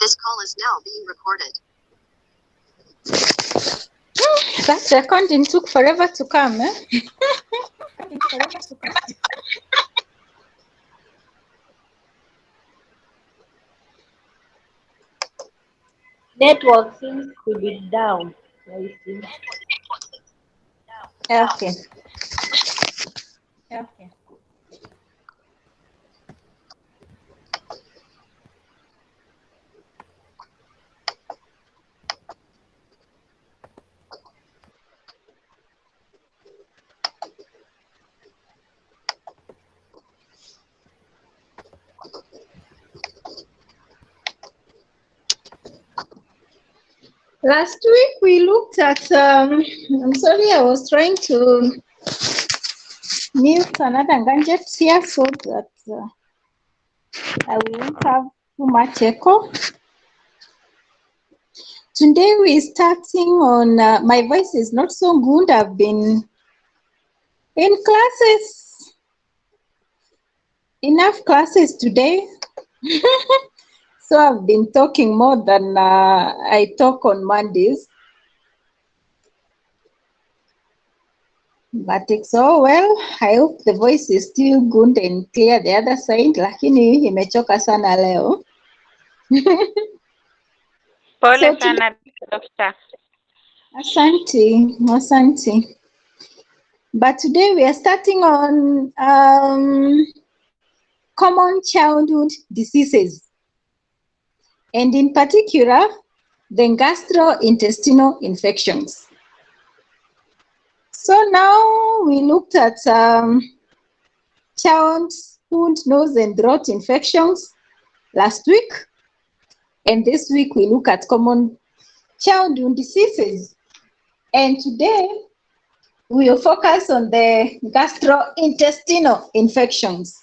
This call is now being recorded. That recording took forever to come, eh? Network seems to be down. Okay. Okay. Last week we looked at, I'm sorry, I was trying to mute another gadget here so that I won't have too much echo. Today we're starting on, my voice is not so good. I've been in classes, enough classes today. So I've been talking more than I talk on Mondays. But it's all well. I hope the voice is still good and clear the other side. Lakini imechoka sana leo. Pole sana, Doctor. Asante, asante. But today we are starting on common childhood diseases. And in particular, the gastrointestinal infections. So now we looked at childhood nose and throat infections last week. And this week we look at common childhood diseases. And today we will focus on the gastrointestinal infections.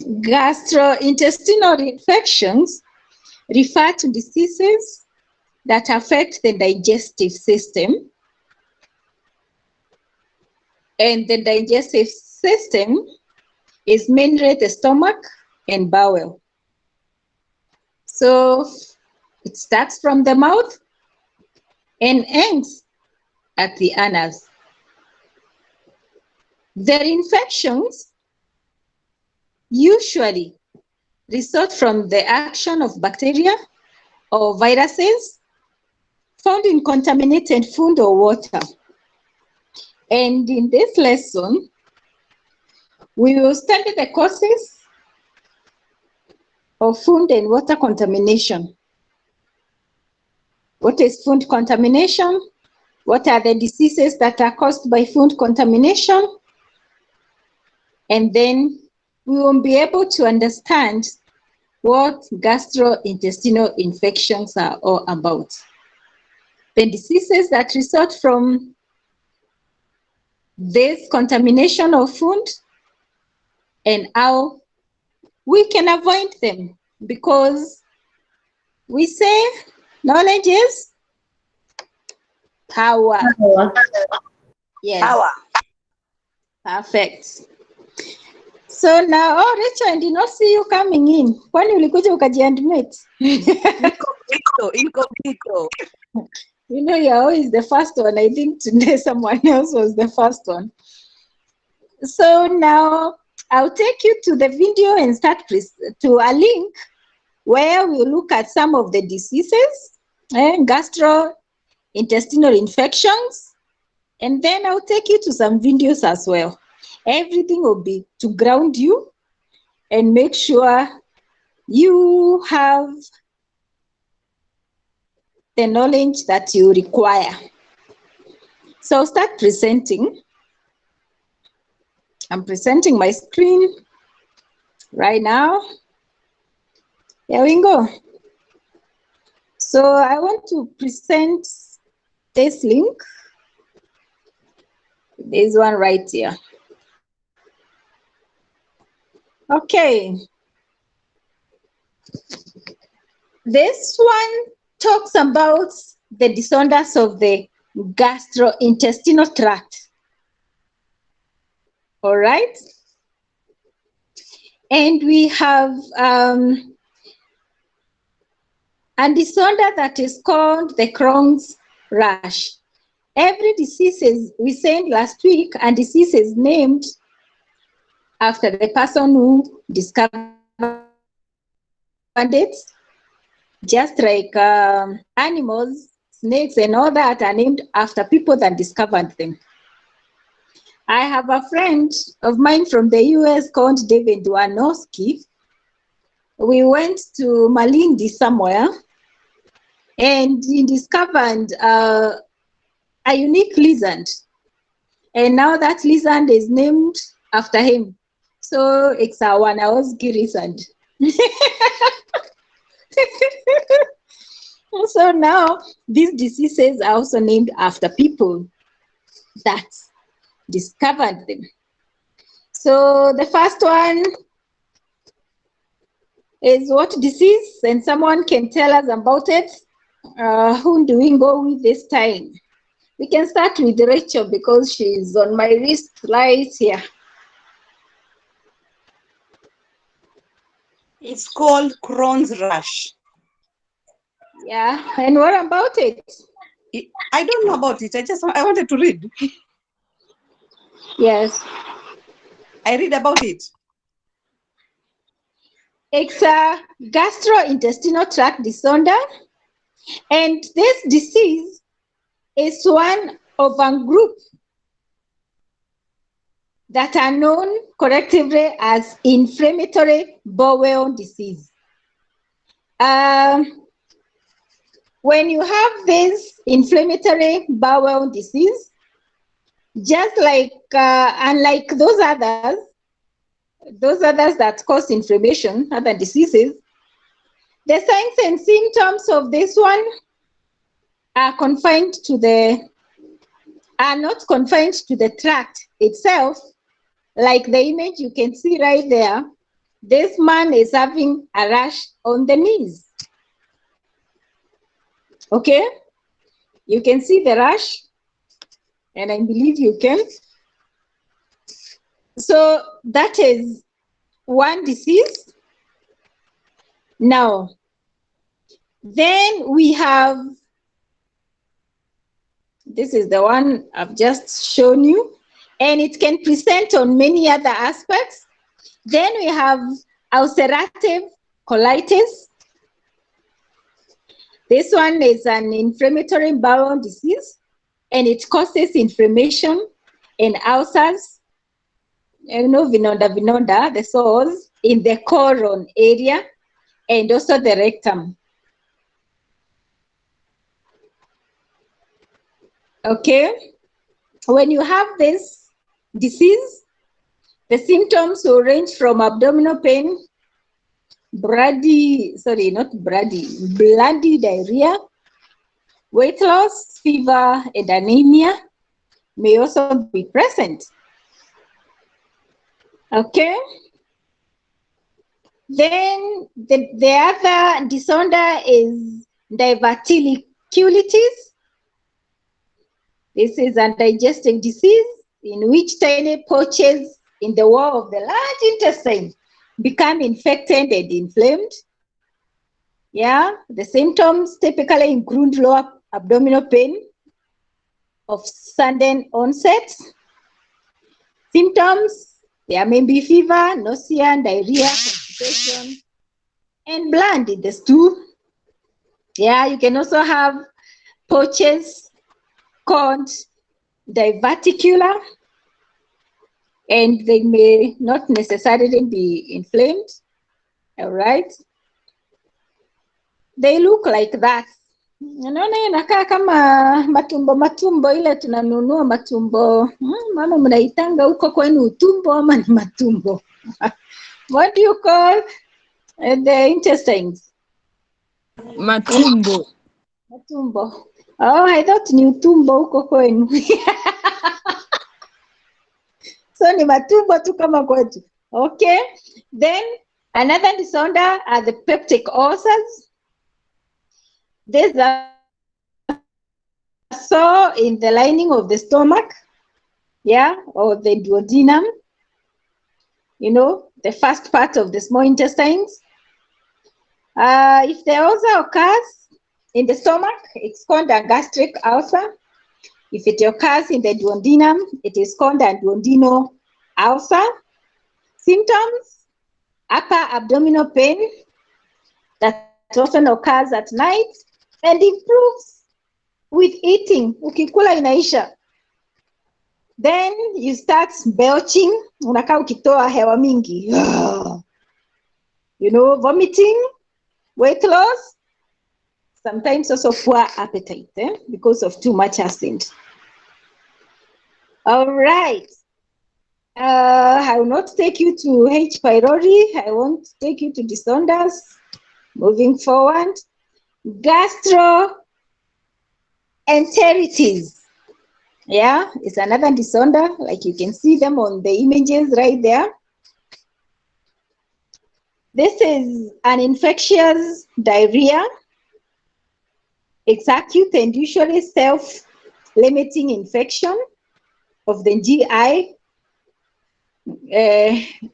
Gastrointestinal infections refer to diseases that affect the digestive system. And the digestive system is mainly the stomach and bowel. So it starts from the mouth and ends at the anus. The infections usually result from the action of bacteria or viruses found in contaminated food or water. And in this lesson, we will study the causes of food and water contamination. What is food contamination? What are the diseases that are caused by food contamination? And then we will be able to understand what gastrointestinal infections are all about. The diseases that result from this contamination of food and how we can avoid them, because we say knowledge is power. Yes. Power. Perfect. So now, oh, Rachel, I did not see you coming in. When ulikuja ukajiadmit? Incognito. You know, you're always the first one. I think today someone else was the first one. So now I'll take you to the video and start to a link where we'll look at some of the diseases, gastrointestinal infections, and then I'll take you to some videos as well. Everything will be to ground you and make sure you have the knowledge that you require. So I'll start presenting. I'm presenting my screen right now. Here we go. So I want to present this link. This one right here. Okay. This one talks about the disorders of the gastrointestinal tract. All right. And we have a disorder that is called the Crohn's rash. Every disease we sent last week, and disease is named after the person who discovered it, just like animals, snakes, and all that are named after people that discovered them. I have a friend of mine from the US called David Wanowski. We went to Malindi somewhere, and he discovered a unique lizard. And now that lizard is named after him. So it's a Wanowski lizard. So now these diseases are also named after people that discovered them. So the first one is what disease, and someone can tell us about it. Who do we go with this time? We can start with Rachel because she's on my list right here. It's called Crohn's rash. Yeah, and what about it? I don't know about it. I wanted to read. Yes. I read about it. It's a gastrointestinal tract disorder, and this disease is one of a group that are known collectively as inflammatory bowel disease. When you have this inflammatory bowel disease, just like unlike those others that cause inflammation, other diseases, the signs and symptoms of this one are not confined to the tract itself, like the image you can see right there. This man is having a rash on the knees. Okay, you can see the rash, and I believe you can. So that is one disease. Now, then we have, this is the one I've just shown you, and it can present on many other aspects. Then we have ulcerative colitis. This one is an inflammatory bowel disease, and it causes inflammation and ulcers, vinonda, the sores in the colon area, and also the rectum. Okay, when you have this disease, the symptoms will range from abdominal pain, bloody diarrhea, weight loss, fever, and anemia may also be present. Okay. Then the other disorder is diverticulitis. This is a digestive disease in which tiny pouches in the wall of the large intestine become infected and inflamed. Yeah, the symptoms typically include lower abdominal pain of sudden onset. Symptoms, there may be fever, nausea, diarrhea, constipation, and blood in the stool. Yeah, you can also have pouches called diverticular, and they may not necessarily be inflamed. All right. They look like that. Unaona inakaa kama matumbo ile tunanunua matumbo. Mama mnaitanga huko kwenu utumbo ama ni matumbo? What do you call the intestines? Matumbo. Matumbo. Oh, I thought ni utumbo huko kwenu. So ni matumbo tu kama kwetu. Okay. Then another disorder are the peptic ulcers. There's a sore in the lining of the stomach, yeah, or the duodenum. You know, the first part of the small intestines. If the ulcer occurs in the stomach, it's called a gastric ulcer. If it occurs in the duodenum, it is called a duodenal ulcer. Symptoms: upper abdominal pain that often occurs at night and improves with eating. Ukikula inaisha. Then you start belching, unakaa ukitoa hewa mingi. You know, vomiting, weight loss, sometimes also poor appetite because of too much acid. All right. I will not take you to H. pylori. I won't take you to Disonders. Moving forward. Gastroenteritis. Yeah, it's another disonder, like you can see them on the images right there. This is an infectious diarrhea. It's acute and usually self-limiting infection of the GI.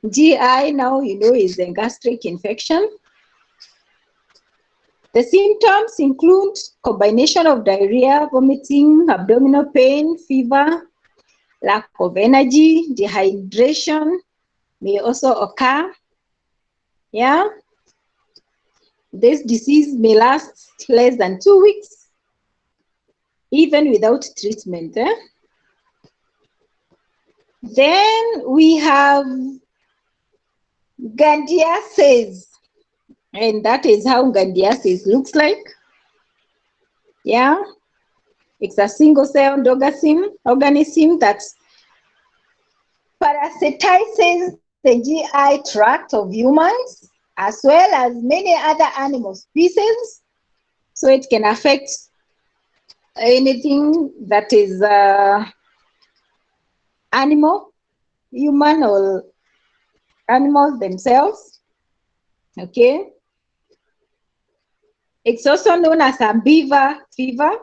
GI now, you know, is a gastric infection. The symptoms include combination of diarrhea, vomiting, abdominal pain, fever, lack of energy, dehydration may also occur. Yeah. This disease may last less than 2 weeks, even without treatment. Then we have Gandiasis, and that is how Gandiasis looks like. Yeah, it's a single-celled organism that parasitizes the GI tract of humans as well as many other animal species. So it can affect anything that is animal, human, or animals themselves. Okay. It's also known as a beaver fever.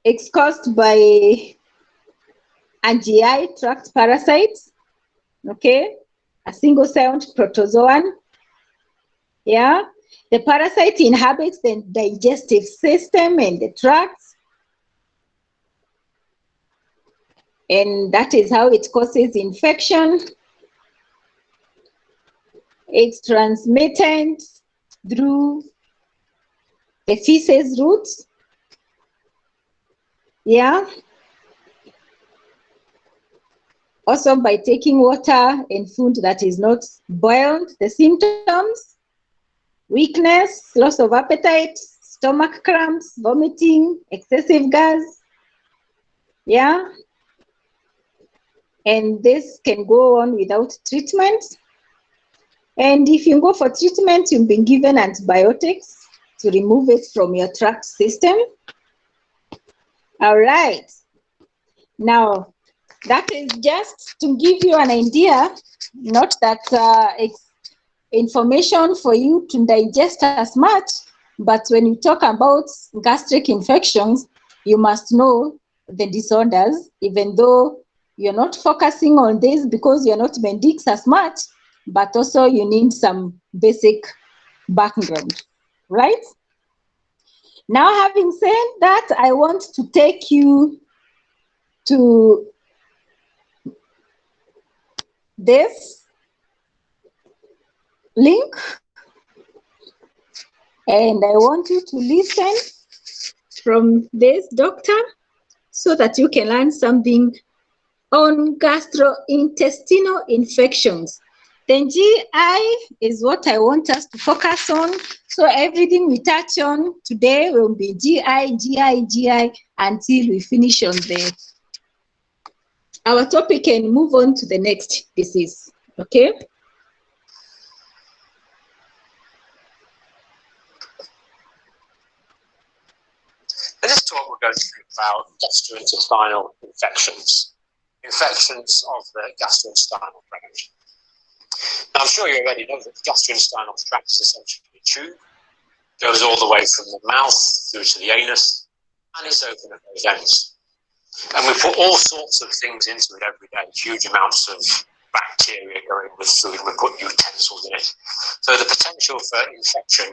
It's caused by a GI tract parasite. Okay. A single-celled protozoan. Yeah. The parasite inhabits the digestive system and the tracts. And that is how it causes infection. It's transmitted through the feces route. Yeah. Also by taking water and food that is not boiled. The symptoms: weakness, loss of appetite, stomach cramps, vomiting, excessive gas. Yeah. And this can go on without treatment. And if you go for treatment, you've been given antibiotics to remove it from your tract system. All right. Now, that is just to give you an idea, not that it's information for you to digest as much, but when you talk about gastric infections, you must know the disorders, even though you're not focusing on this because you're not Mendix as much, but also you need some basic background, right? Now, having said that, I want to take you to this link, and I want you to listen from this doctor so that you can learn something on gastrointestinal infections. Then GI is what I want us to focus on. So everything we touch on today will be GI until we finish on our topic and move on to the next disease. Okay? In this talk, we're going to talk about gastrointestinal infections, infections of the gastrointestinal tract. Now, I'm sure you already know that the gastrointestinal tract is essentially a tube, goes all the way from the mouth through to the anus, and it's open at those ends. And we put all sorts of things into it every day, huge amounts of bacteria going with food, we put utensils in it. So the potential for infection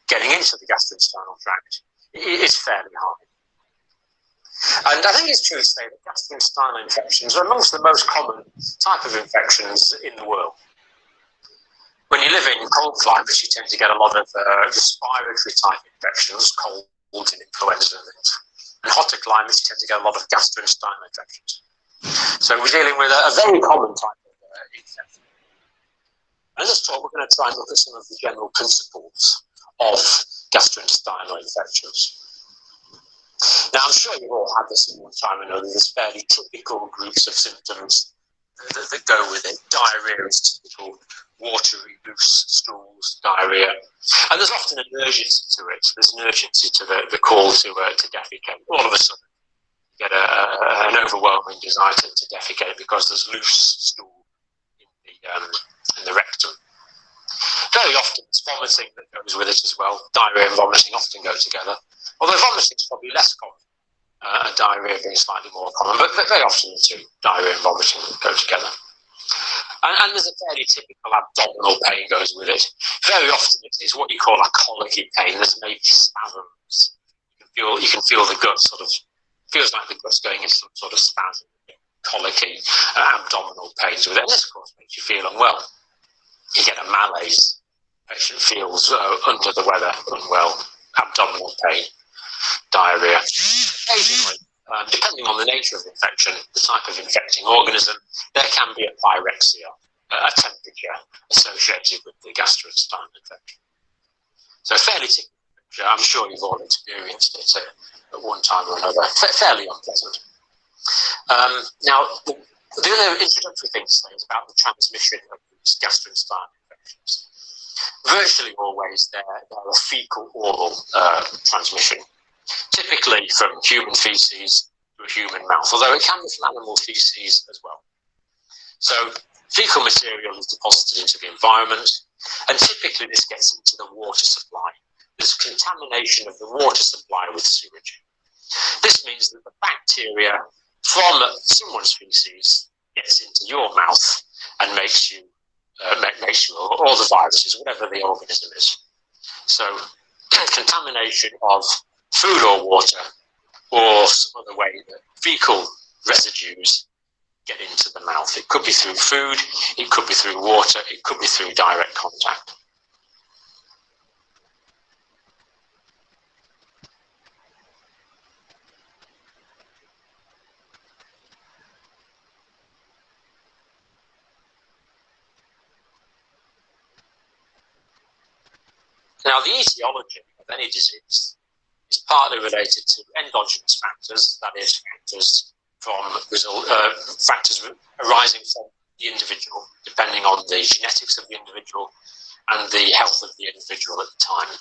getting into the gastrointestinal tract is fairly high. And I think it's true to say that gastrointestinal infections are amongst the most common type of infections in the world. When you live in cold climates, you tend to get a lot of respiratory type infections, colds and influenza and things. In hotter climates, you tend to get a lot of gastrointestinal infections. So we're dealing with a very common type of infection. And in this talk, we're going to try and look at some of the general principles of gastrointestinal infections. Now, I'm sure you've all had this at one time or another. There's fairly typical groups of symptoms that go with it. Diarrhea is typical, watery, loose stools, diarrhea. And there's often an urgency to it. There's an urgency to the call to defecate. All of a sudden, you get an overwhelming desire to defecate because there's loose stool in the rectum. Very often, it's vomiting that goes with it as well. Diarrhea and vomiting often go together. Although vomiting is probably less common, and diarrhea being slightly more common, but very often the two, diarrhea and vomiting, go together. And there's a fairly typical abdominal pain goes with it. Very often it's what you call a colicky pain. There's maybe spasms. You can feel the gut sort of, feels like the gut's going into some sort of spasm, colicky, abdominal pains with it. And this, of course, makes you feel unwell. You get a malaise. Patient feels under the weather, unwell, abdominal pain, diarrhea. Occasionally, depending on the nature of the infection, the type of infecting organism, there can be a pyrexia, a temperature associated with the gastrointestinal infection. So fairly typical picture. I'm sure you've all experienced it at one time or another. Fairly unpleasant. Now, the other introductory thing to say is about the transmission of these gastrointestinal infections. Virtually always they're a fecal-oral transmission, typically from human feces to a human mouth, although it can be from animal feces as well. So fecal material is deposited into the environment, and typically this gets into the water supply. There's contamination of the water supply with sewage. This means that the bacteria from someone's feces gets into your mouth and makes you or the viruses, whatever the organism is. So contamination of food or water, or some other way that fecal residues get into the mouth. It could be through food, it could be through water, it could be through direct contact. Now, the etiology of any disease is partly related to endogenous factors, that is, factors arising from the individual, depending on the genetics of the individual and the health of the individual at the time.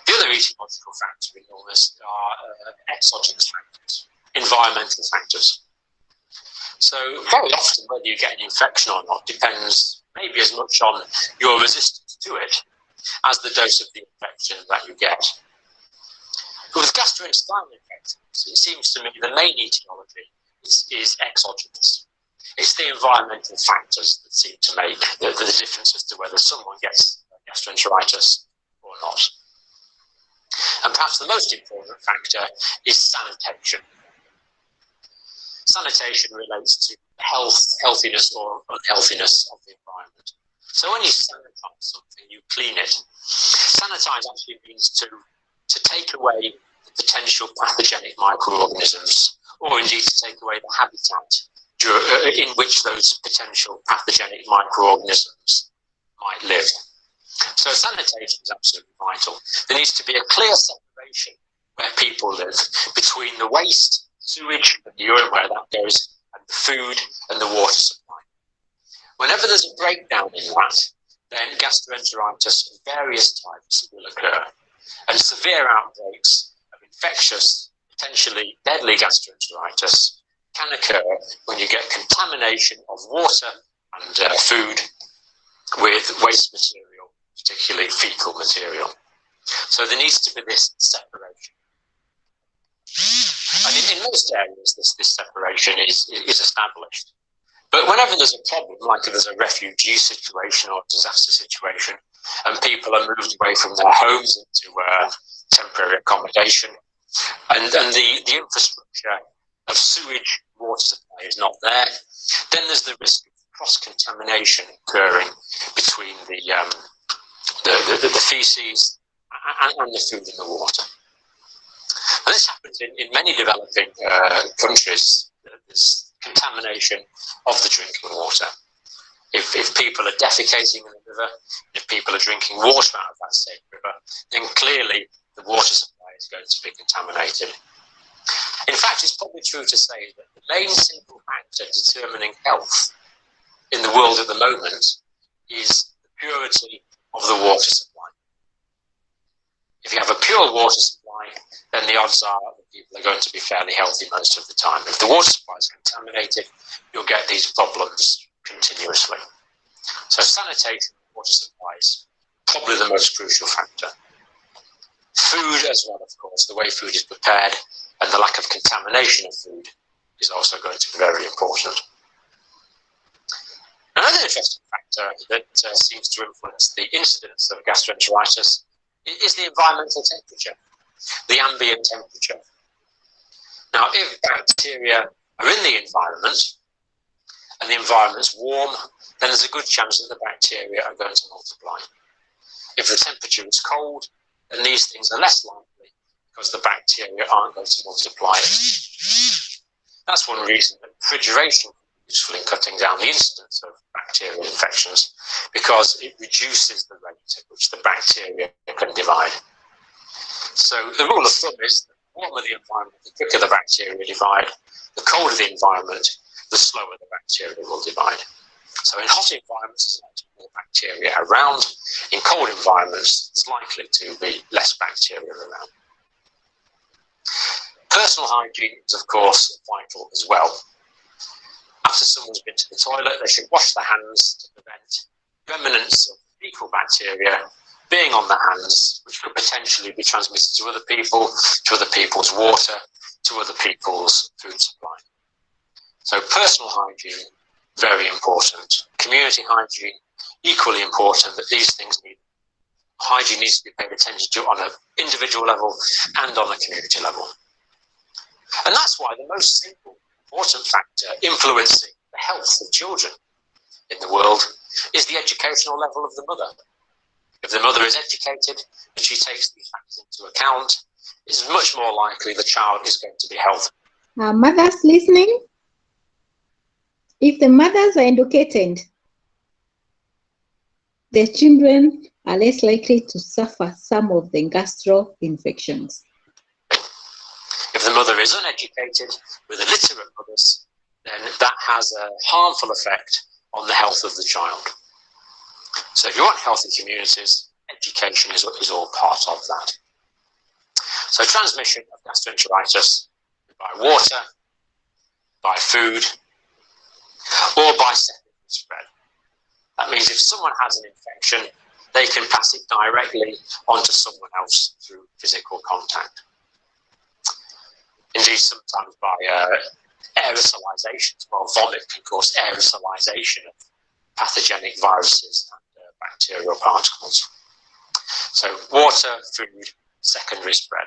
The other etiological factor in illness are exogenous factors, environmental factors. So very often whether you get an infection or not depends maybe as much on your resistance to it as the dose of the infection that you get. But with gastrointestinal infections, it seems to me the main etiology is exogenous. It's the environmental factors that seem to make the difference as to whether someone gets gastroenteritis or not. And perhaps the most important factor is sanitation. Sanitation relates to healthiness or unhealthiness of the environment. So when you sanitize something, you clean it. Sanitize actually means to take away the potential pathogenic microorganisms, or indeed to take away the habitat in which those potential pathogenic microorganisms might live. So sanitation is absolutely vital. There needs to be a clear separation where people live between the waste, sewage, and the urine where that goes, and the food and the water supply. Whenever there's a breakdown in that, then gastroenteritis of various types will occur, and severe outbreaks of infectious, potentially deadly gastroenteritis can occur when you get contamination of water and food with waste material, particularly fecal material. So there needs to be this separation. And in most areas, this separation is established. But whenever there's a problem, like if there's a refugee situation or a disaster situation, and people are moved away from their homes into temporary accommodation, and the infrastructure of sewage water supply is not there, then there's the risk of cross-contamination occurring between the feces and the food in the water. And this happens in many developing countries. There's contamination of the drinking water. If people are defecating in the river, if people are drinking water out of that same river, then clearly the water supply is going to be contaminated. In fact, it's probably true to say that the main single factor determining health in the world at the moment is the purity of the water supply. If you have a pure water supply, then the odds are that people are going to be fairly healthy most of the time. If the water supply is contaminated, you'll get these problems continuously. So sanitation of water supply is probably the most crucial factor. Food as well, of course, the way food is prepared and the lack of contamination of food is also going to be very important. Another interesting factor that seems to influence the incidence of gastroenteritis is the environmental temperature, the ambient temperature. Now, if bacteria are in the environment and the environment's warm, then there's a good chance that the bacteria are going to multiply. If the temperature is cold, then these things are less likely because the bacteria aren't going to multiply. That's one reason that refrigeration is useful in cutting down the incidence of bacterial infections, because it reduces the rate at which the bacteria can divide. So the rule of thumb is that the warmer the environment, the quicker the bacteria divide. The colder the environment, the slower the bacteria will divide. So in hot environments, there's more bacteria around. In cold environments, there's likely to be less bacteria around. Personal hygiene is, of course, vital as well. After someone's been to the toilet, they should wash their hands to prevent remnants of fecal bacteria being on their hands, which could potentially be transmitted to other people, to other people's water, to other people's food supply. So personal hygiene, very important. Community hygiene, equally important, but these things hygiene needs to be paid attention to on an individual level and on a community level. And that's why the most simple, important factor influencing the health of children in the world is the educational level of the mother. If the mother is educated and she takes these factors into account, it's much more likely the child is going to be healthy. Mothers listening, if the mothers are educated, the children are less likely to suffer some of the gastro infections. If the mother is uneducated with illiterate mothers, then that has a harmful effect on the health of the child. So if you want healthy communities, education is all part of that. So transmission of gastroenteritis by water, by food, or by secondary spread. That means if someone has an infection, they can pass it directly onto someone else through physical contact. Indeed, sometimes by aerosolization. Well, vomit can cause aerosolization of pathogenic viruses and bacterial particles. So water, food, secondary spread.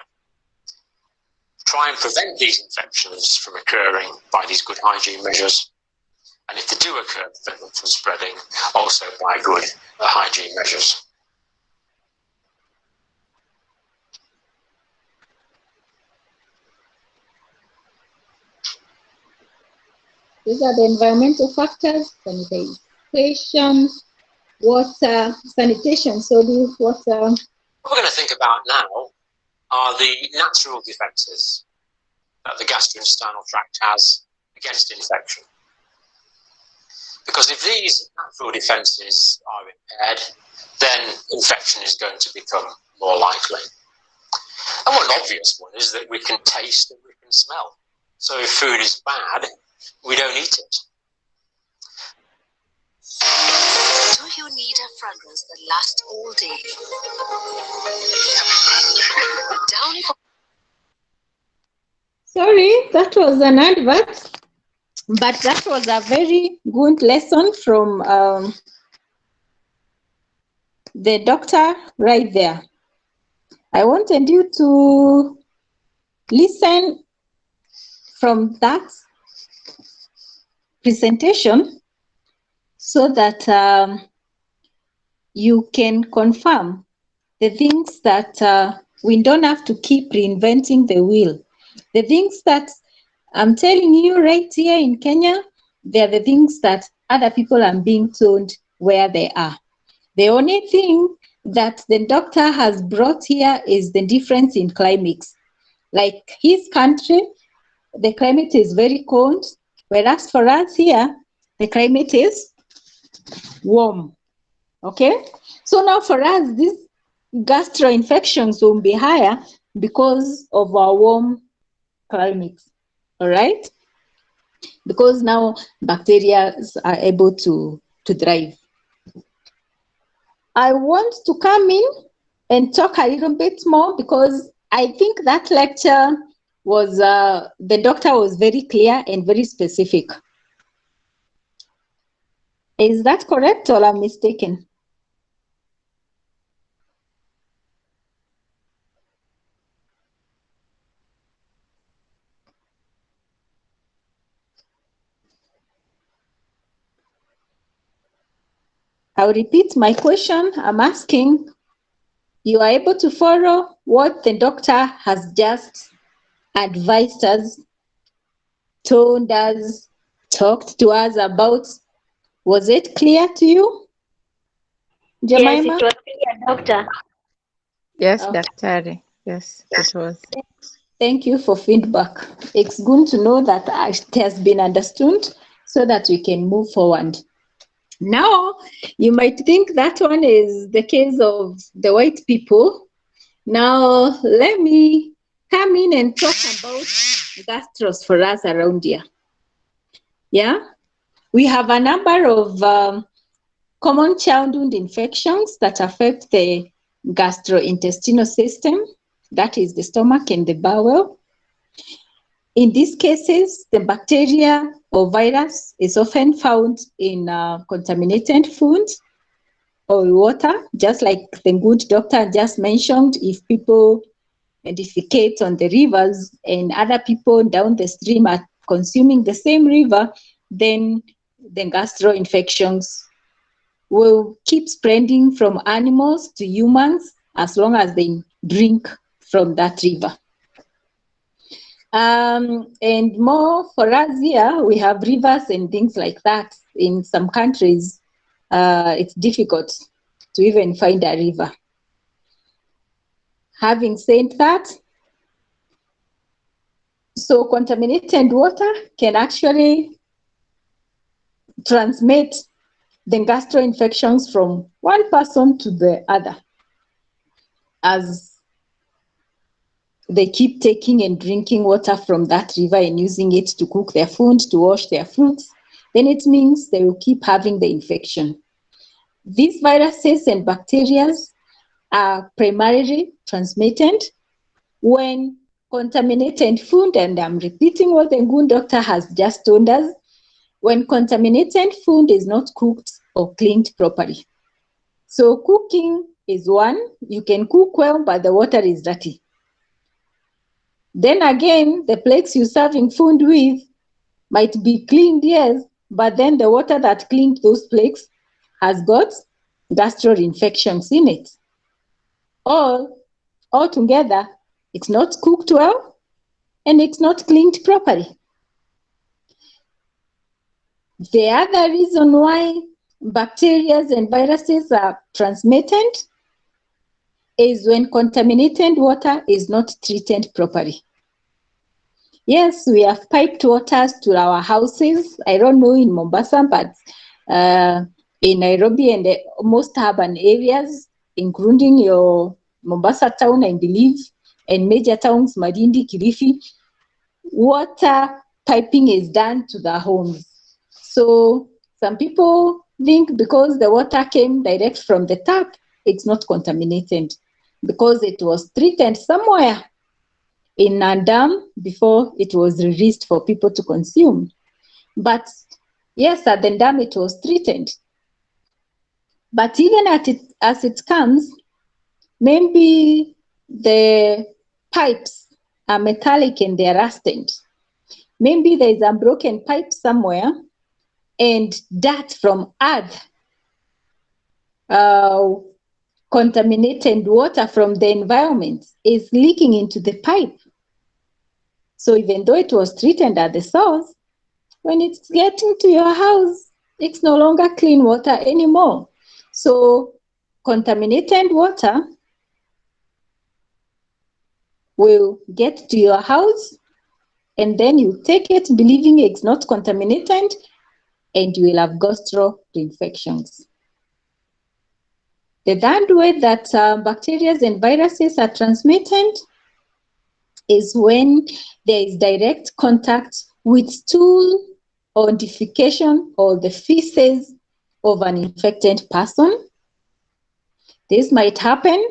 Try and prevent these infections from occurring by these good hygiene measures. And if they do occur, prevent them from spreading also by good hygiene measures. These are the environmental factors: sanitation, water, sanitation, water. What we're going to think about now are the natural defences that the gastrointestinal tract has against infection. Because if these natural defences are impaired, then infection is going to become more likely. And one obvious one is that we can taste and we can smell. So if food is bad, we don't eat it. Do you need a fragrance that lasts all day? Sorry, that was an advert. But that was a very good lesson from the doctor right there. I wanted you to listen from that presentation so that you can confirm the things that we don't have to keep reinventing the wheel. The things that I'm telling you right here in Kenya, they're the things that other people are being told where they are. The only thing that the doctor has brought here is the difference in climates. Like his country, the climate is very cold, whereas for us here, the climate is warm. Okay? So now for us, these gastroinfections will be higher because of our warm climate. All right? Because now bacteria are able to thrive. I want to come in and talk a little bit more because I think that lecture was, the doctor was very clear and very specific. Is that correct or I'm mistaken? I'll repeat my question. I'm asking, you are able to follow what the doctor has just advised us, told us, talked to us about? Was it clear to you, Yes, Jemima? it was clear, doctor. Yes, Okay. Daktari. Yes, it was. Thank you for feedback. It's good to know that it has been understood so that we can move forward. Now, you might think that one is the case of the white people. Now, let me come in and talk about gastros for us around here. Yeah, we have a number of common childhood infections that affect the gastrointestinal system, that is the stomach and the bowel. In these cases, the bacteria or virus is often found in contaminated food or water, just like the good doctor just mentioned. If people defecate on the rivers and other people down the stream are consuming the same river, then the gastroinfections will keep spreading from animals to humans as long as they drink from that river. And more for us here, we have rivers and things like that. In some countries, it's difficult to even find a river. Having said that, so contaminated water can actually transmit the gastroinfections from one person to the other as they keep taking and drinking water from that river and using it to cook their food, to wash their fruits. Then it means they will keep having the infection. These viruses and bacteria are primarily transmitted when contaminated food, and I'm repeating what the good doctor has just told us, when contaminated food is not cooked or cleaned properly. So cooking is one. You can cook well, but the water is dirty. Then again, the plates you're serving food with might be cleaned, yes, but then the water that cleaned those plates has got gastroinfections in it. Or altogether, it's not cooked well and it's not cleaned properly. The other reason why bacteria and viruses are transmitted is when contaminated water is not treated properly. Yes, we have piped waters to our houses. I don't know in Mombasa, but in Nairobi and most urban areas, including your Mombasa town, I believe, and major towns, Malindi, Kilifi, water piping is done to the homes. So some people think because the water came direct from the tap, it's not contaminated because it was treated somewhere in a dam before it was released for people to consume. But yes, at the dam it was treated. But even as it comes, maybe the pipes are metallic and they're rusted. Maybe there's a broken pipe somewhere and dirt from earth, contaminated water from the environment is leaking into the pipe. So even though it was treated at the source, when it's getting to your house, it's no longer clean water anymore. So contaminated water will get to your house, and then you take it believing it's not contaminated, and you will have gastro infections. The third way that bacteria and viruses are transmitted is when there is direct contact with stool or defecation or the feces of an infected person. This might happen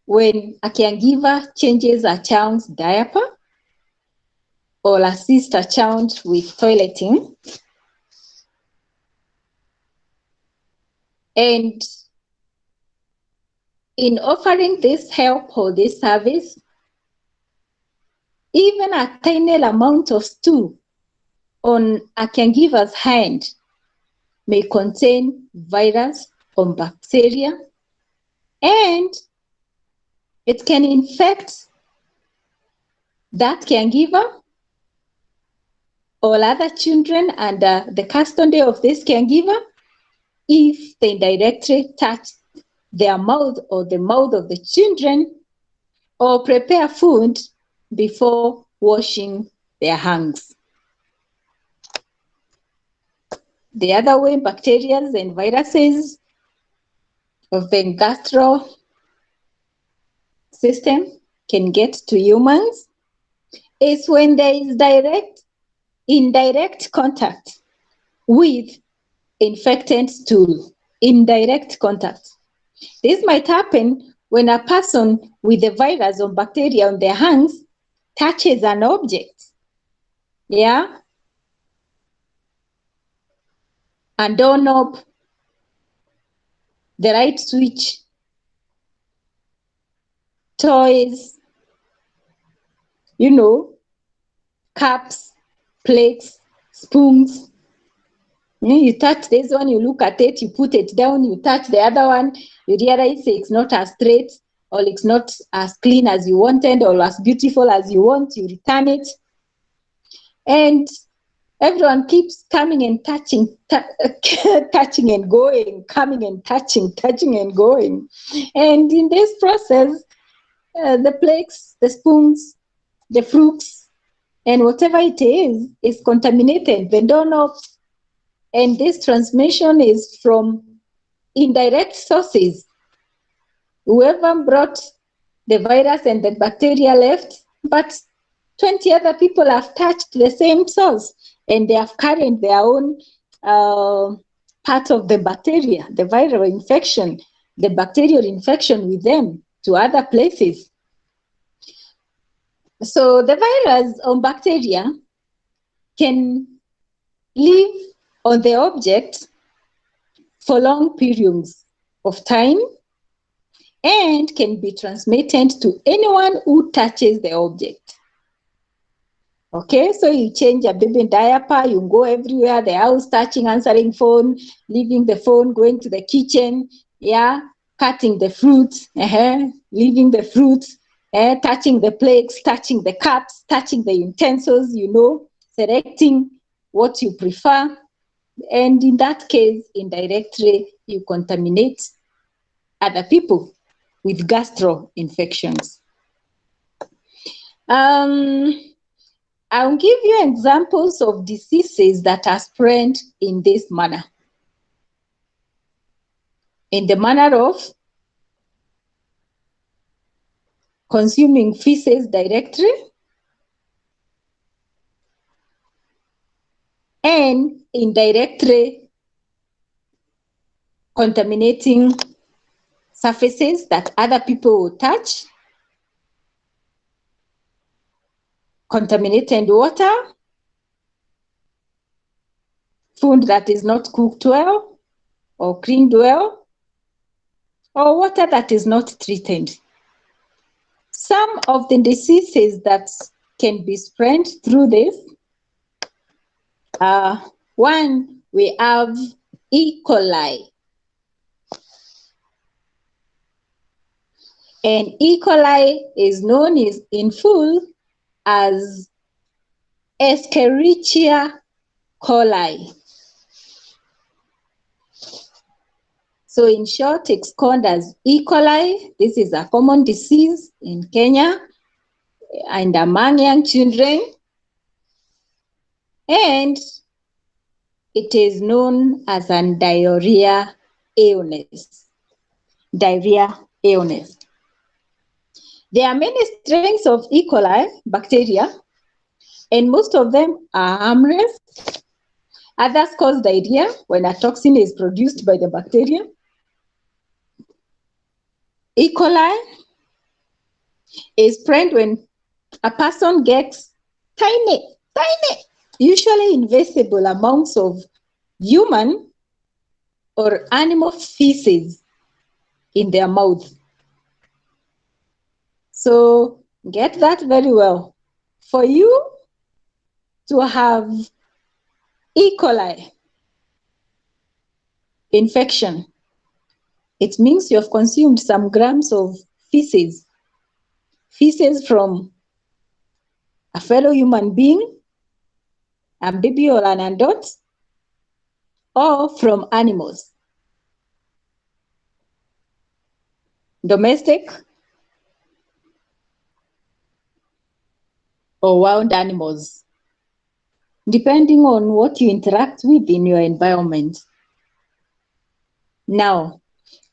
when a caregiver changes a child's diaper or assists a child with toileting. And in offering this help or this service, even a tiny amount of stool on a caregiver's hand may contain virus or bacteria, and it can infect that caregiver or other children under the custody of this caregiver if they directly touch their mouth or the mouth of the children or prepare food before washing their hands. The other way bacteria and viruses of the gastro system can get to humans is when there is indirect contact with infected stool. Indirect contact. This might happen when a person with a virus or bacteria on their hands touches an object. Yeah? A doorknob, the light switch, toys, cups, plates, spoons. You touch this one, you look at it, you put it down, you touch the other one, you realize it's not as straight or it's not as clean as you wanted or as beautiful as you want, you return it. And everyone keeps coming and touching, touching and going, coming and touching and going. And in this process, the plates, the spoons, the fruits, and whatever it is contaminated. The doorknobs. And this transmission is from indirect sources. Whoever brought the virus and the bacteria left, but 20 other people have touched the same source and they have carried their own part of the bacteria, the viral infection, the bacterial infection with them to other places. So the virus or bacteria can live on the object for long periods of time and can be transmitted to anyone who touches the object. Okay, so you change a baby diaper, you go everywhere, the house, touching, answering phone, leaving the phone, going to the kitchen, yeah, cutting the fruits, leaving the fruits, touching the plates, touching the cups, touching the utensils, selecting what you prefer. And in that case, indirectly, you contaminate other people with gastro infections. I'll give you examples of diseases that are spread in this manner. In the manner of consuming feces directly and indirectly contaminating surfaces that other people will touch, contaminated water, food that is not cooked well or cleaned well, or water that is not treated. Some of the diseases that can be spread through this, one, we have E-Coli. And E-Coli is known in full as Escherichia coli. So in short, it's called as E. coli. This is a common disease in Kenya and among young children. And it is known as a diarrhea illness. Diarrhea illness. There are many strains of E. coli bacteria, and most of them are harmless. Others cause diarrhea when a toxin is produced by the bacteria. E. coli is spread when a person gets tiny, usually invisible amounts of human or animal feces in their mouth. So get that very well. For you to have E. coli infection, it means you have consumed some grams of feces from a fellow human being, a baby or an adult, or from animals, domestic or wild animals, depending on what you interact with in your environment. Now,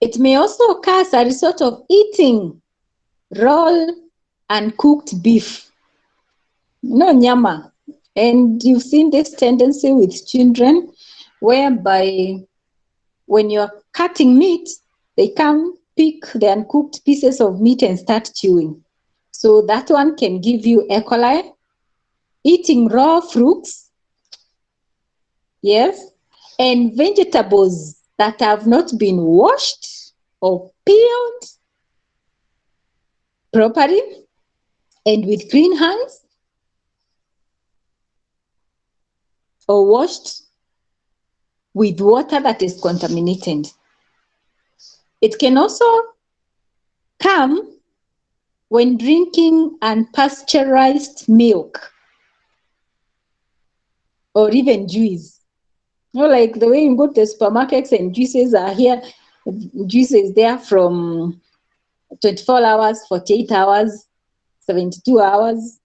it may also occur as a result of eating raw and cooked beef, no nyama. And you've seen this tendency with children, whereby when you're cutting meat, they come pick the uncooked pieces of meat and start chewing. So that one can give you E. coli. Eating raw fruits, yes, and vegetables that have not been washed or peeled properly and with clean hands, or washed with water that is contaminated. It can also come when drinking unpasteurized milk or even juice. You know, like the way you go to the supermarkets and juices are here, juices there from 24 hours, 48 hours, 72 hours.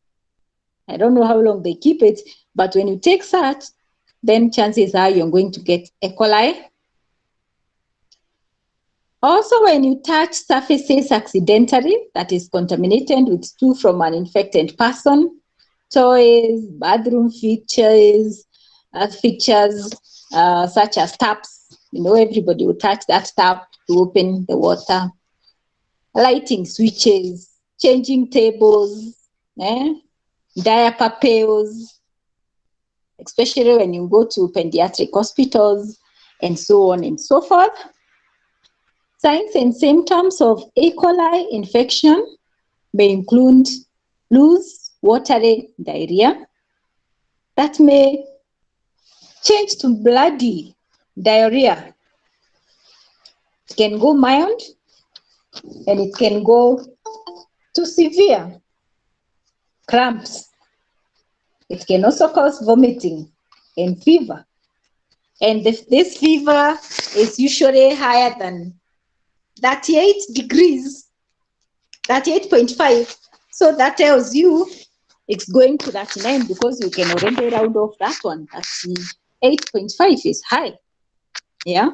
I don't know how long they keep it, but when you take that, then chances are you're going to get E. coli. Also, when you touch surfaces accidentally that is contaminated with stool from an infected person, toys, bathroom fixtures, such as taps. You know, everybody will touch that tap to open the water. Lighting switches, changing tables, diaper pails, especially when you go to pediatric hospitals, and so on and so forth. Signs and symptoms of E. coli infection may include loose, watery diarrhea that may change to bloody diarrhea. It can go mild and it can go to severe cramps. It can also cause vomiting and fever. And this fever is usually higher than 38 degrees, 38.5. So that tells you it's going to 39 because we can already round off that one. That's 8.5 is high. Yeah.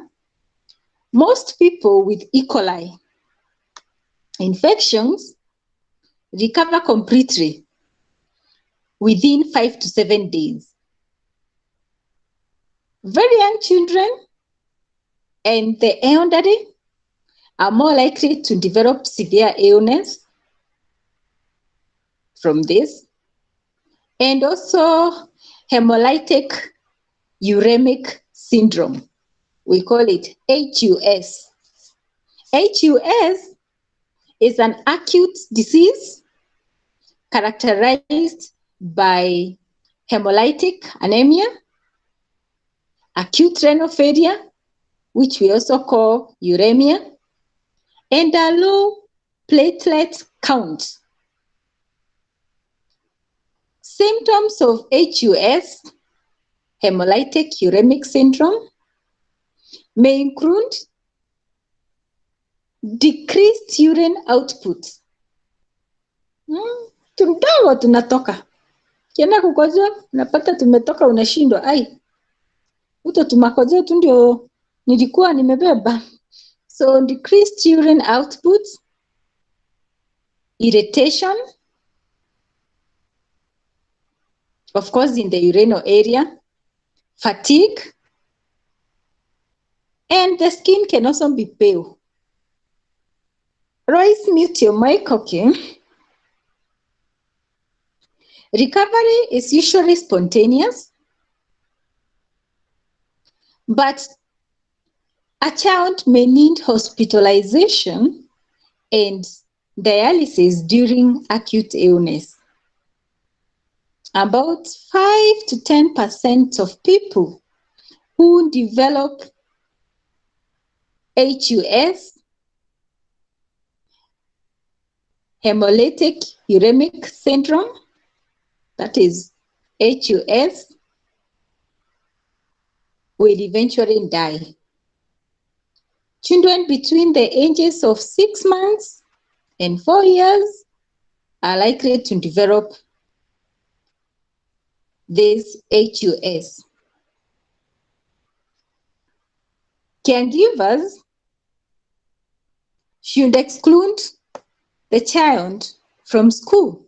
Most people with E. coli infections recover completely within 5 to 7 days. Very young children and the elderly are more likely to develop severe illness from this, and also hemolytic uremic syndrome. We call it HUS. HUS is an acute disease characterized by hemolytic anemia, acute renal failure, which we also call uremia, and a low platelet count. Symptoms of HUS, hemolytic uremic syndrome, may include decreased urine output. Kidogo tunatoka. Kienda kukojoa, unapata tumetoka, unashindwa. Ai, uto tumakojoa tu ndio nilikuwa nimebeba. So decreased urine output, irritation, of course in the urinal area, fatigue, and the skin can also be pale. Royce, mute your mic, okay? Recovery is usually spontaneous, but a child may need hospitalization and dialysis during acute illness. About 5 to 10% of people who develop HUS, hemolytic uremic syndrome, that is HUS, will eventually die. Children between the ages of 6 months and 4 years are likely to develop this HUS. Caregivers should exclude the child from school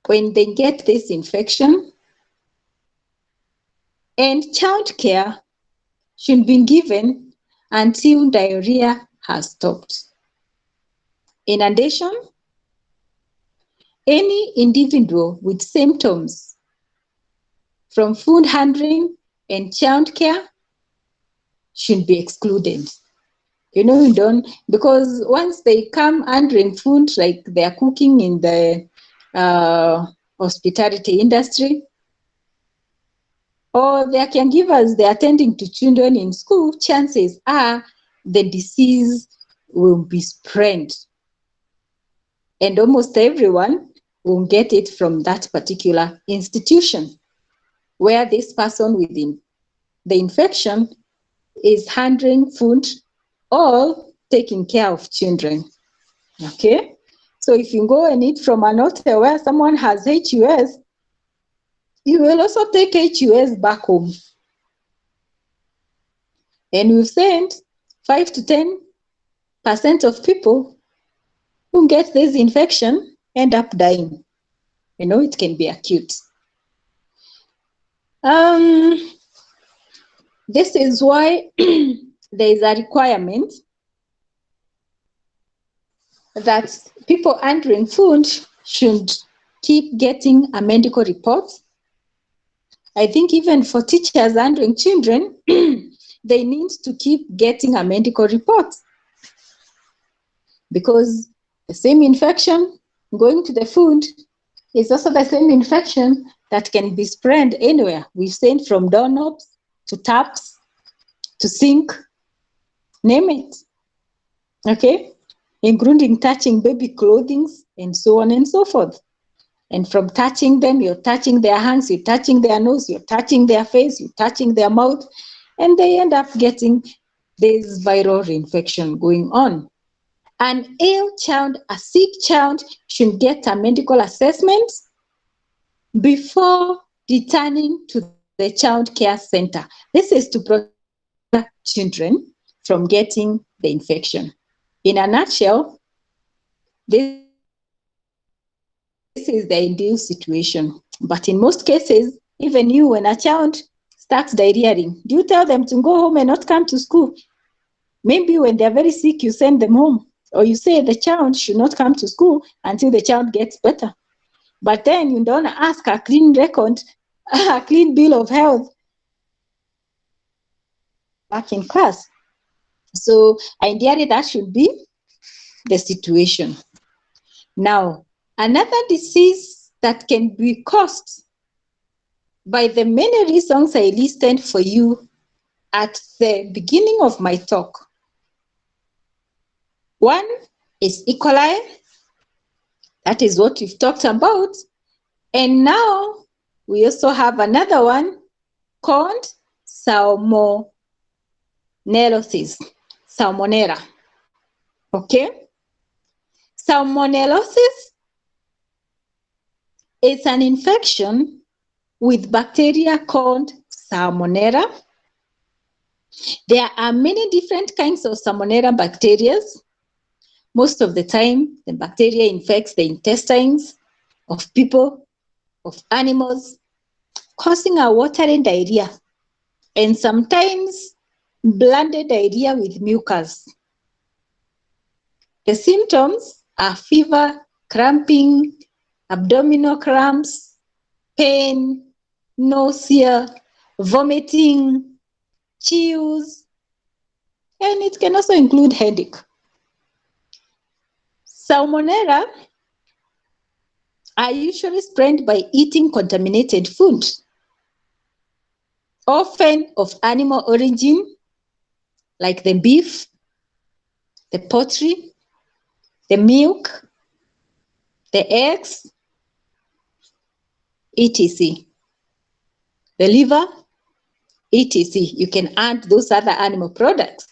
when they get this infection, and child care should be given until diarrhea has stopped. In addition, any individual with symptoms from food handling and child care should be excluded. You know, you don't, because once they come handling food, like they're cooking in the hospitality industry, or their caregivers, they're attending to children in school, chances are the disease will be spread. And almost everyone will get it from that particular institution where this person within the infection is handling food or taking care of children. Okay? So if you go and eat from an hotel where someone has HUS, you will also take HUS back home. And we've said 5 to 10% of people who get this infection end up dying. You know, it can be acute. This is why there is a requirement that people handling food should keep getting a medical report. I think even for teachers handling children, they need to keep getting a medical report, because the same infection going to the food is also the same infection that can be spread anywhere. We've seen from doorknobs to taps to sink, name it, okay? Including touching baby clothing and so on and so forth. And from touching them, you're touching their hands, you're touching their nose, you're touching their face, you're touching their mouth, and they end up getting this viral infection going on. An ill child, a sick child, should get a medical assessment before returning to the child care center. This is to protect children from getting the infection. In a nutshell, this is the ideal situation. But in most cases, even you, when a child starts diarrheaing, do you tell them to go home and not come to school? Maybe when they're very sick, you send them home. Or you say the child should not come to school until the child gets better. But then you don't ask a clean record, a clean bill of health back in class. So ideally that should be the situation. Now, another disease that can be caused by the many reasons I listed for you at the beginning of my talk. One is E-Coli. That is what we've talked about. And now we also have another one called Salmonella. Okay? Salmonellosis is an infection with bacteria called Salmonella. There are many different kinds of Salmonella bacteria. Most of the time, the bacteria infects the intestines of people, of animals, causing a watery diarrhea, and sometimes blended diarrhea with mucus. The symptoms are fever, cramping, abdominal cramps, pain, nausea, vomiting, chills, and it can also include headache. Salmonella are usually spread by eating contaminated food, often of animal origin, like the beef, the poultry, the milk, the eggs, etc. The liver, etc. You can add those other animal products.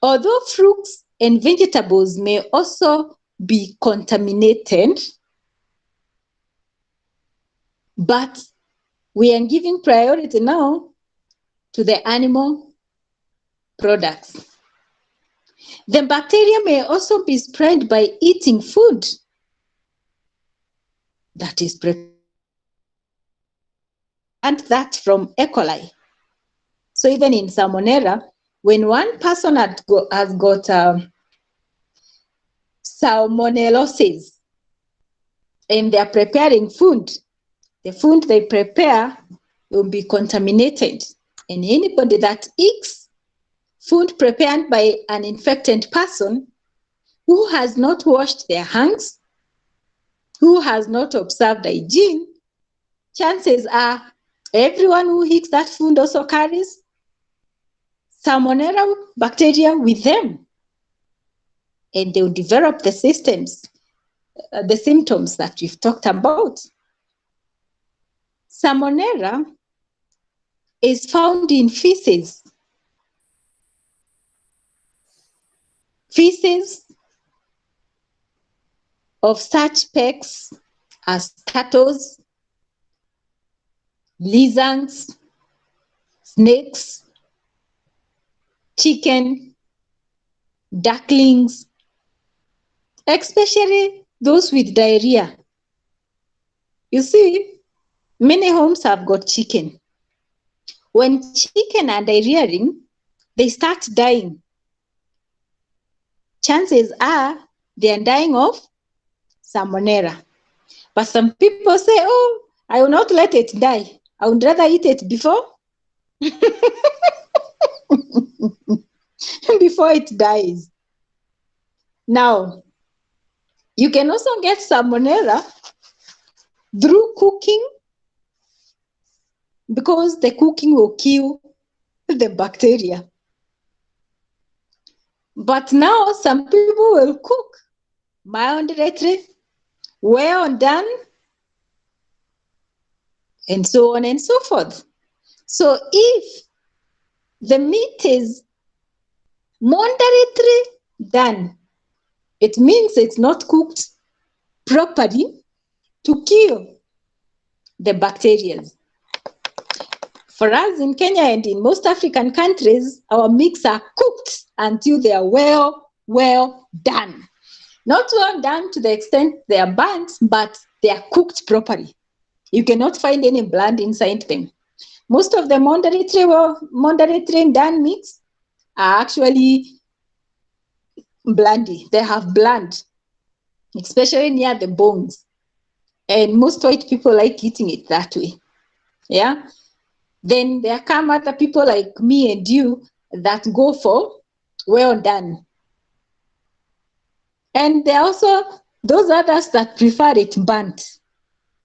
Although fruits and vegetables may also be contaminated, but we are giving priority now to the animal products. The bacteria may also be spread by eating food that is prepared, and that from E. coli. So even in Salmonella, when one person has got salmonellosis and they are preparing food, the food they prepare will be contaminated. And anybody that eats food prepared by an infected person who has not washed their hands, who has not observed hygiene, chances are everyone who eats that food also carries Salmonella bacteria with them. And they will develop the symptoms that we've talked about. Salmonella is found in feces. Feces of such pests as turtles, lizards, snakes, chicken, ducklings, especially those with diarrhea. You see, many homes have got chicken. When chicken are diarrheaing, they start dying. Chances are they are dying of Salmonella. But some people say, oh, I will not let it die. I would rather eat it before before it dies. Now, you can also get Salmonella through cooking, because the cooking will kill the bacteria. But now some people will cook moderately, well done, and so on and so forth. So if the meat is moderately done, it means it's not cooked properly to kill the bacteria. For us in Kenya and in most African countries, our meats are cooked until they are well done. Not well done to the extent they are burnt, but they are cooked properly. You cannot find any blood inside them. Most of the moderately done meats are actually bloody. They have blood, especially near the bones. And most white people like eating it that way. Yeah. Then there come other people like me and you that go for well done. And there are also those others that prefer it burnt,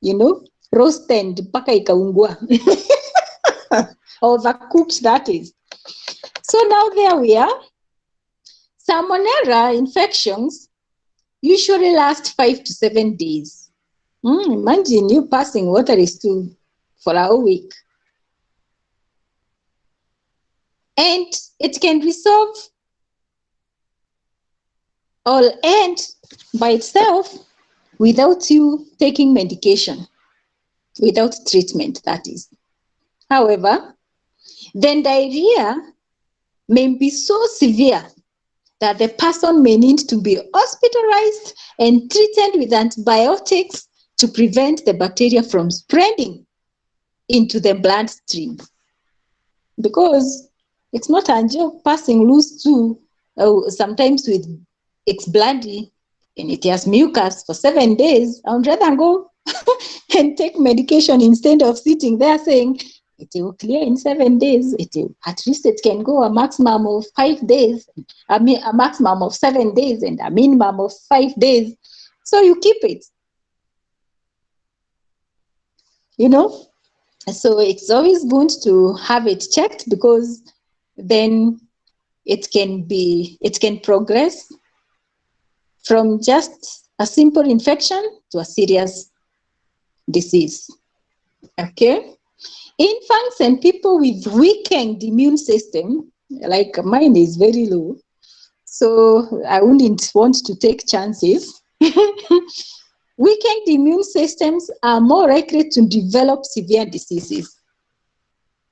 you know, roasted, mpaka ikaungua. Overcooked, that is. So now there we are. Salmonella infections usually last 5 to 7 days. Imagine you passing watery stool for a whole week. And it can resolve or end by itself without you taking medication, without treatment, that is. However, then diarrhea may be so severe that the person may need to be hospitalized and treated with antibiotics to prevent the bacteria from spreading into the bloodstream. Because it's not a joke passing loose too, sometimes with it's bloody and it has mucus for 7 days. I would rather go and take medication instead of sitting there saying, it will clear in 7 days. At least it can go a maximum of 5 days, a maximum of 7 days, and a minimum of 5 days. So you keep it. You know? So it's always good to have it checked, because then it can progress from just a simple infection to a serious disease. Okay? Infants and people with weakened immune system, like mine is very low, so I wouldn't want to take chances. Weakened immune systems are more likely to develop severe diseases.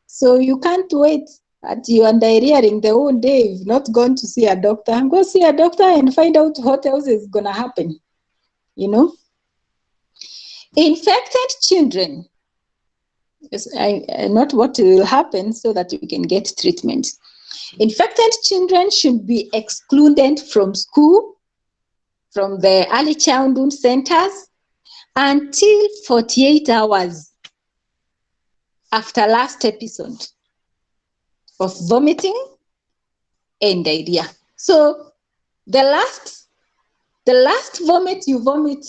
So you can't wait at you are diarrheaing the whole day, you've not gone to see a doctor. Go see a doctor and find out what else is going to happen, you know. Infected children, not what will happen so that we can get treatment. Infected children should be excluded from school, from the early childhood centers, until 48 hours after last episode of vomiting and diarrhea. So the last vomit you vomit,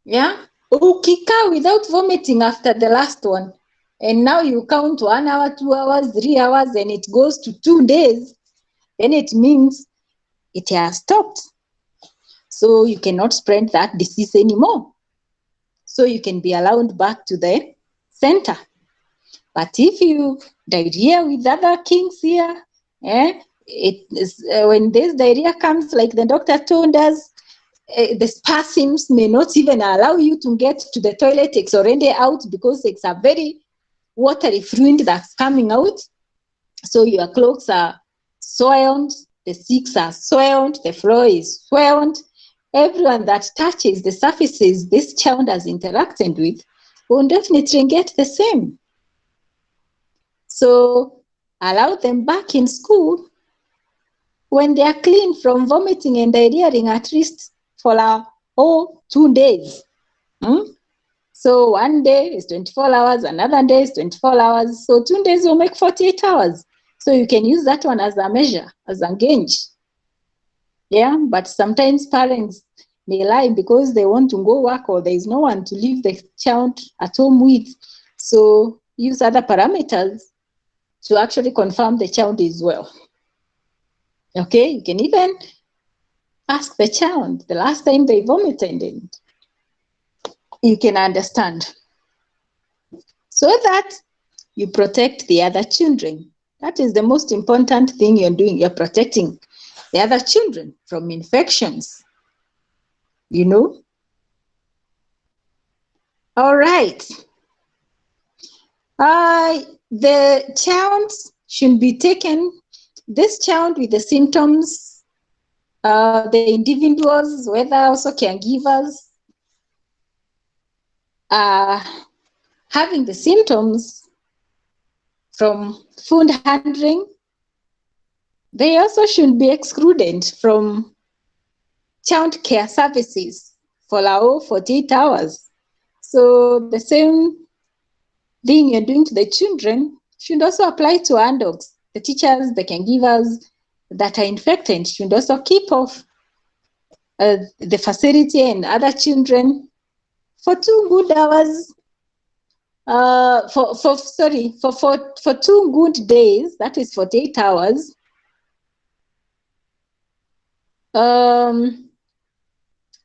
yeah, ukika without vomiting after the last one, and now you count 1 hour, 2 hours, 3 hours, and it goes to 2 days, then it means it has stopped. So you cannot spread that disease anymore. So you can be allowed back to the center. But if you diarrhea with other kings here, when this diarrhea comes, like the doctor told us, the spasms may not even allow you to get to the toilet. It's already out because it's a very watery fluid that's coming out. So your clothes are soiled, the seats are soiled, the floor is soiled. Everyone that touches the surfaces this child has interacted with will definitely get the same. So allow them back in school when they are clean from vomiting and diarrheaing, at least for a whole 2 days. So 1 day is 24 hours, another day is 24 hours. So 2 days will make 48 hours. So you can use that one as a measure, as a gauge. Yeah, but sometimes parents may lie because they want to go work or there is no one to leave the child at home with. So use other parameters to actually confirm the child is well. Okay, you can even ask the child the last time they vomited, and you can understand. So that you protect the other children. That is the most important thing you're doing. You're protecting the other children from infections, you know. All right. The child should be taken, this child with the symptoms, the individuals, whether also caregivers, having the symptoms from food handling, they also should be excluded from child care services for 48 hours. So the same thing you're doing to the children should also apply to our dogs. The teachers, the caregivers that are infected should also keep off the facility and other children for 2 good hours, for 2 good days, that is 48 hours,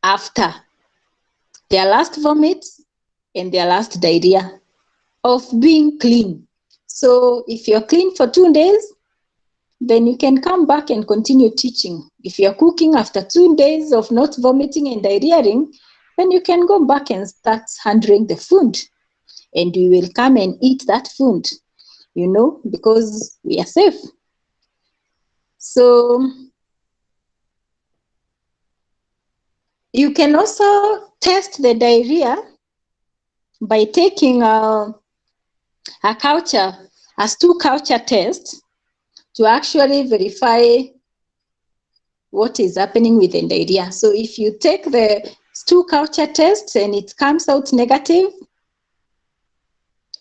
after their last vomit and their last diarrhea, of being clean. So if you're clean for 2 days, then you can come back and continue teaching. If you're cooking after 2 days of not vomiting and diarrheaing, then you can go back and start handling the food. And you will come and eat that food, because we are safe. So you can also test the diarrhea by taking a stool culture test to actually verify what is happening with the diarrhea. So if you take the stool culture test and it comes out negative,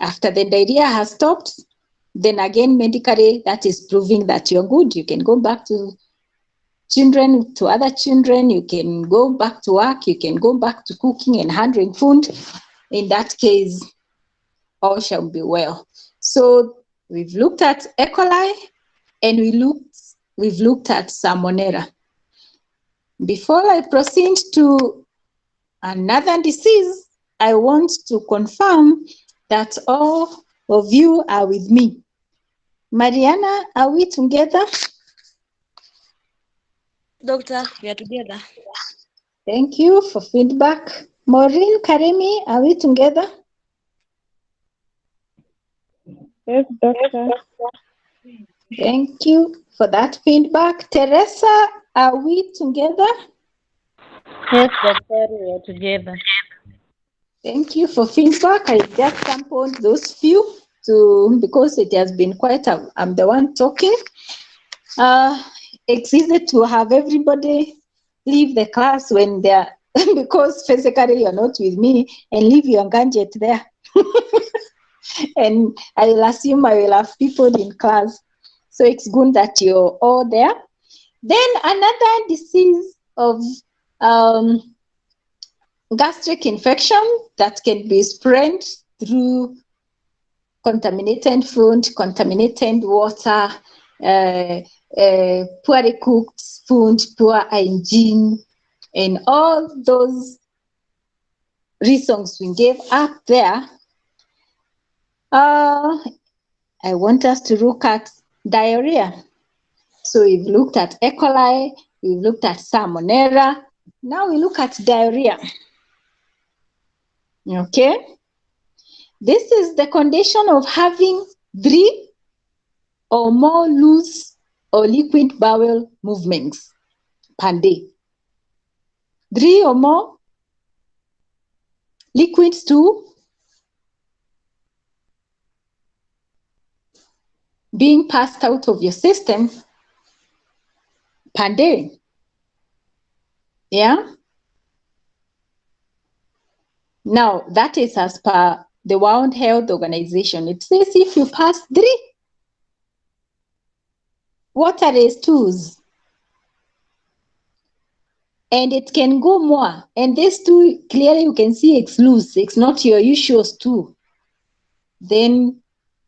after the diarrhea has stopped, then again, medically, that is proving that you're good. You can go back to other children, you can go back to work, you can go back to cooking and handling food. In that case, all shall be well. So we've looked at E. coli and we've looked at Salmonella. Before I proceed to another disease, I want to confirm that all of you are with me. Mariana, are we together? Doctor, we are together. Thank you for feedback. Maureen, Karimi, are we together? Yes, doctor. Thank you for that feedback. Teresa, are we together? Yes, doctor, we are together. Thank you for feedback. I just sampled those few because it has been I'm the one talking. It's easy to have everybody leave the class when they're, because physically you're not with me, and leave your gadget there. And I will assume I will have people in class. So it's good that you're all there. Then another disease of gastric infection that can be spread through contaminated food, contaminated water, poorly cooked food, poor hygiene, and all those reasons we gave up there. I want us to look at diarrhea. So we've looked at E. coli, we've looked at Salmonella. Now we look at diarrhea. Okay? This is the condition of having 3 or more loose or liquid bowel movements per day. 3 or more liquid stool being passed out of your system per day. Yeah? Now, that is as per the World Health Organization. It says if you pass 3 watery stools, and it can go more, and this stool, clearly you can see it's loose, it's not your usual stool, then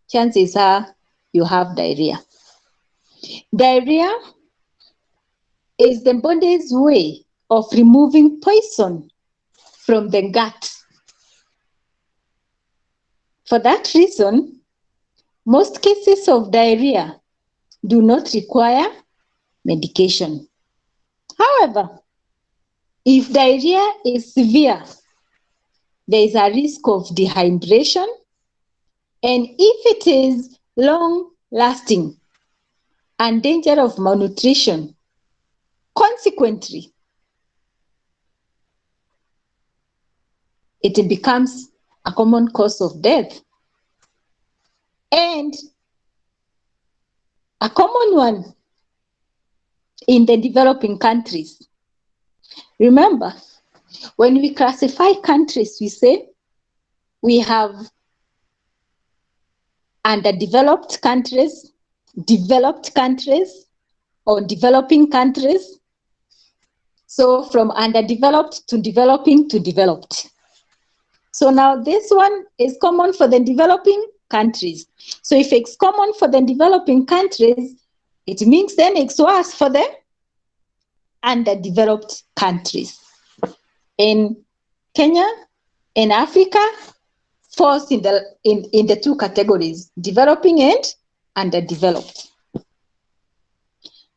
chances are you have diarrhea. Diarrhea is the body's way of removing poison from the gut. For that reason, most cases of diarrhea do not require medication. However, if diarrhea is severe, there is a risk of dehydration, and if it is long-lasting and danger of malnutrition, consequently, it becomes a common cause of death. And a common one in the developing countries. Remember, when we classify countries, we say we have underdeveloped countries, developed countries, or developing countries. So from underdeveloped to developing to developed. So now this one is common for the developing countries. So if it's common for the developing countries, it means then it's worse for the underdeveloped countries. In Kenya, in Africa, falls in the two categories, developing and underdeveloped.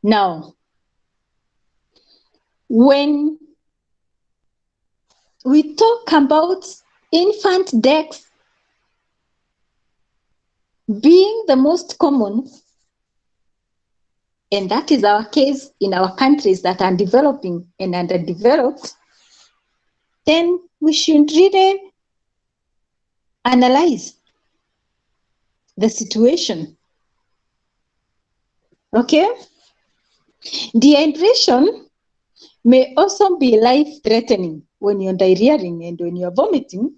Now, when we talk about infant deaths being the most common, and that is our case in our countries that are developing and underdeveloped, then we should really analyze the situation. Okay? Dehydration may also be life-threatening. When you're diarrheaing and when you're vomiting,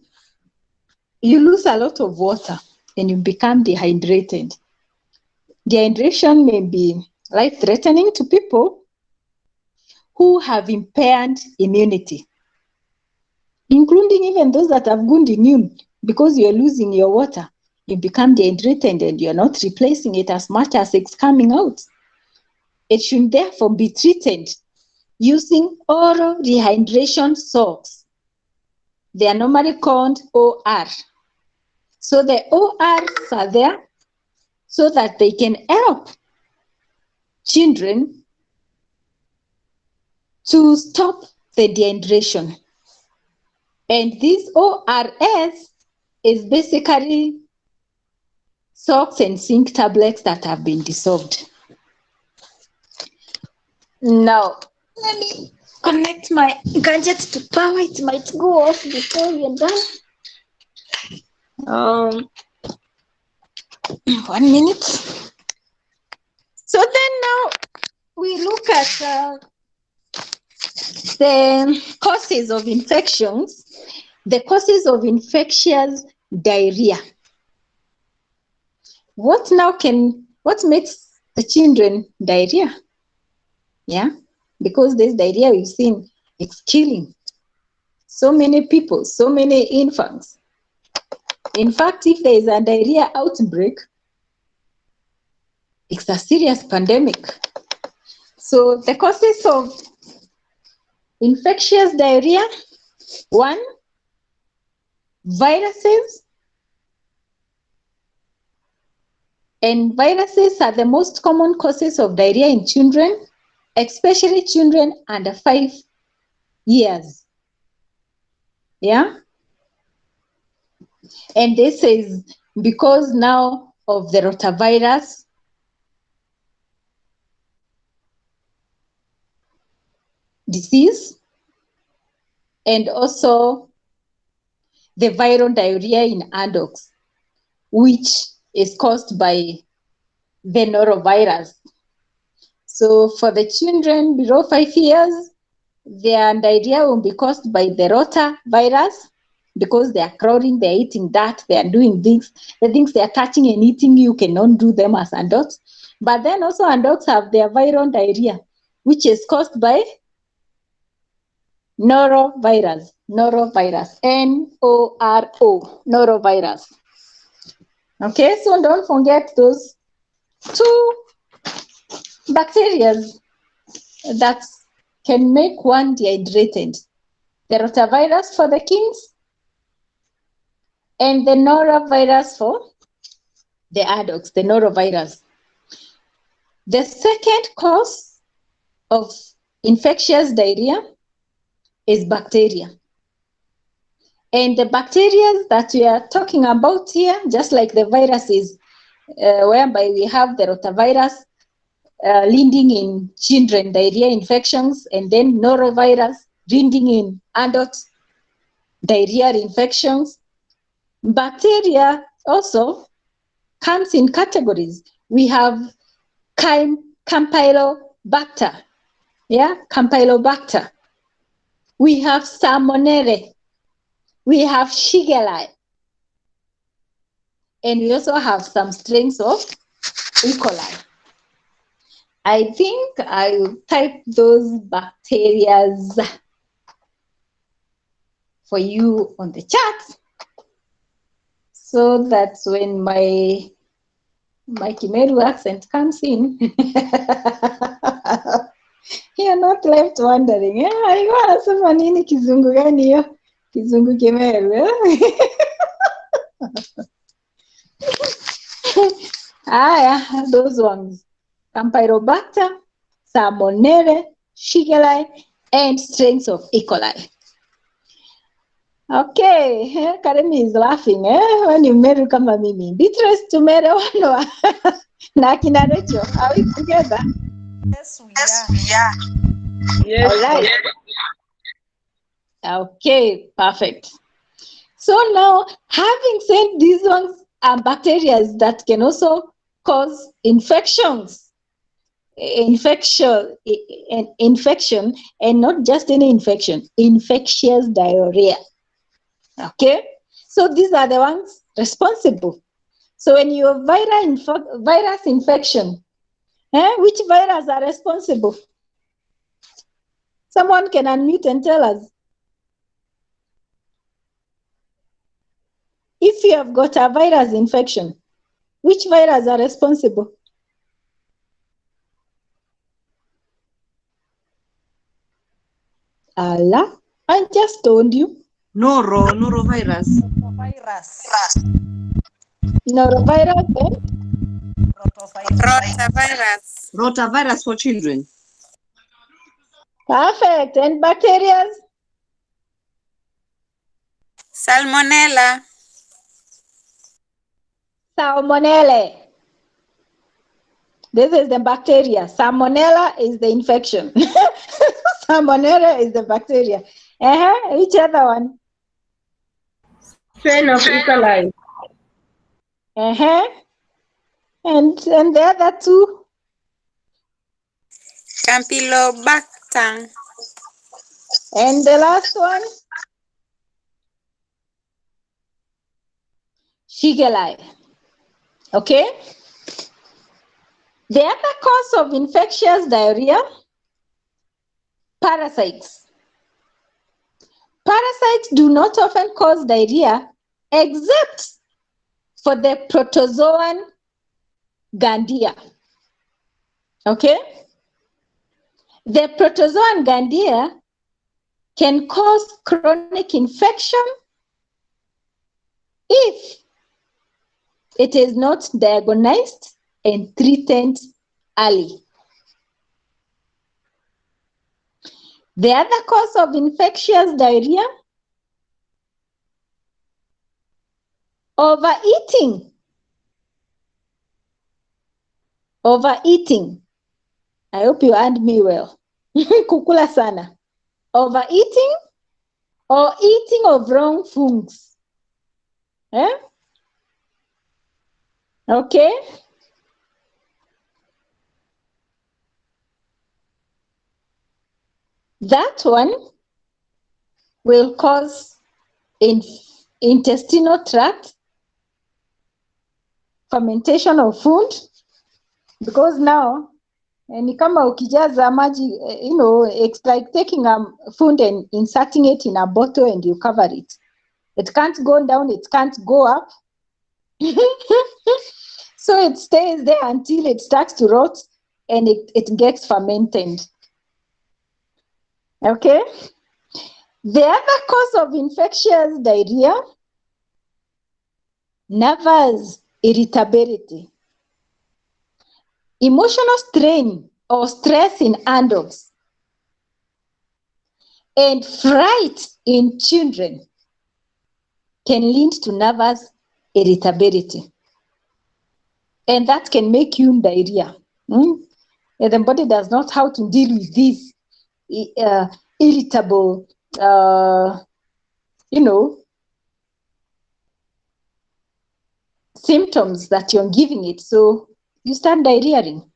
you lose a lot of water and you become dehydrated. Dehydration may be life-threatening to people who have impaired immunity, including even those that have good immune. Because you're losing your water, you become dehydrated and you're not replacing it as much as it's coming out. It should therefore be treated using oral rehydration salts. They are normally called OR. So the ORs are there so that they can help children to stop the dehydration. And this ORS is basically salts and zinc tablets that have been dissolved. Now, let me connect my gadget to power. It might go off before we're done. 1 minute. So then now we look at the causes of infections, the causes of infectious diarrhea. What makes the children diarrhea? Yeah, because this diarrhea we've seen, it's killing so many people, so many infants. In fact, if there is a diarrhea outbreak, it's a serious pandemic. So the causes of infectious diarrhea, 1, viruses. And viruses are the most common causes of diarrhea in children, especially children under 5 years. Yeah? And this is because now of the rotavirus disease and also the viral diarrhea in adults, which is caused by the norovirus. So for the children below 5 years, their diarrhea will be caused by the rotavirus because they are crawling, they are eating that, they are doing things, the things they are touching and eating, you cannot do them as adults. But then also adults have their viral diarrhea, which is caused by norovirus, N-O-R-O, norovirus. Okay, so don't forget those 2 bacteria that can make one dehydrated. The rotavirus for the kids and the norovirus for the adults, the norovirus. The second cause of infectious diarrhea is bacteria. And the bacteria that we are talking about here, just like the viruses, whereby we have the rotavirus leading in children diarrhea infections, and then norovirus leading in adult diarrhea infections. Bacteria also comes in categories. We have Campylobacter, yeah, Campylobacter. We have Salmonella. We have Shigella. And we also have some strains of E. coli. I think I will type those bacteria for you on the chat, so that when my Kimeru accent comes in, you're not left wondering, alikuwa anasema nini, kizungu gani hiyo? Kizungu Kimeru. Those ones. Campylobacter, Salmonella, Shigella, and strains of E. coli. Okay, Karemi is laughing. When you marry kama mimi. Beatrice, tumere wano. Na kina Rachel, are we together? Yes, we are. Yes. All right. Okay, perfect. So now, having said these ones are bacteria that can also cause infections. Infection, and not just any infection, infectious diarrhea. Okay, so these are the ones responsible. So when you have virus infection, which virus are responsible? Someone can unmute and tell us. If you have got a virus infection, which virus are responsible? Allah, I just told you. Norovirus. Norovirus, Rotavirus. Rotavirus for children. Perfect. And bacteria? Salmonella. Salmonella. This is the bacteria. Salmonella is the infection. Salmonella is the bacteria. Which other one? Strain of E. coli. And the other two? Campylobacter. And the last one? Shigella. Okay? The other cause of infectious diarrhea, parasites. Parasites do not often cause diarrhea except for the protozoan Gandia. Okay? The protozoan Gandia can cause chronic infection if it is not diagnosed and treated early. The other cause of infectious diarrhea, overeating. Overeating. I hope you heard me well. Kukula sana. Overeating or eating of wrong foods. Okay? That one will cause intestinal tract, fermentation of food, because now, ni kama ukijaza maji, it's like taking food and inserting it in a bottle and you cover it. It can't go down, it can't go up. So it stays there until it starts to rot and it gets fermented. Okay? The other cause of infectious diarrhea, nervous irritability, emotional strain or stress in adults, and fright in children can lead to nervous irritability. And that can make you diarrhea. And the body does not know how to deal with this irritable, symptoms that you're giving it. So you start diarrheaing.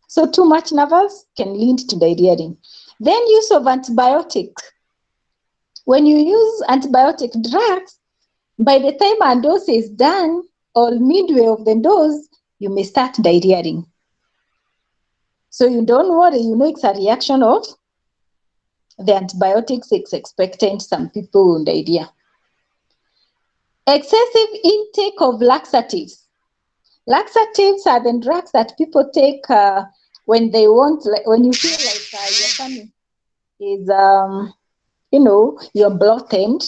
So too much nervous can lead to diarrheaing. Then use of antibiotics. When you use antibiotic drugs, by the time a dose is done, or midway of the dose, you may start diarrheaing. So you don't worry, you know it's a reaction of the antibiotics it's expectant. Some people will diarrhea. Excessive intake of laxatives. Laxatives are the drugs that people take when they want, like, when you feel like your tummy is, you're bloated,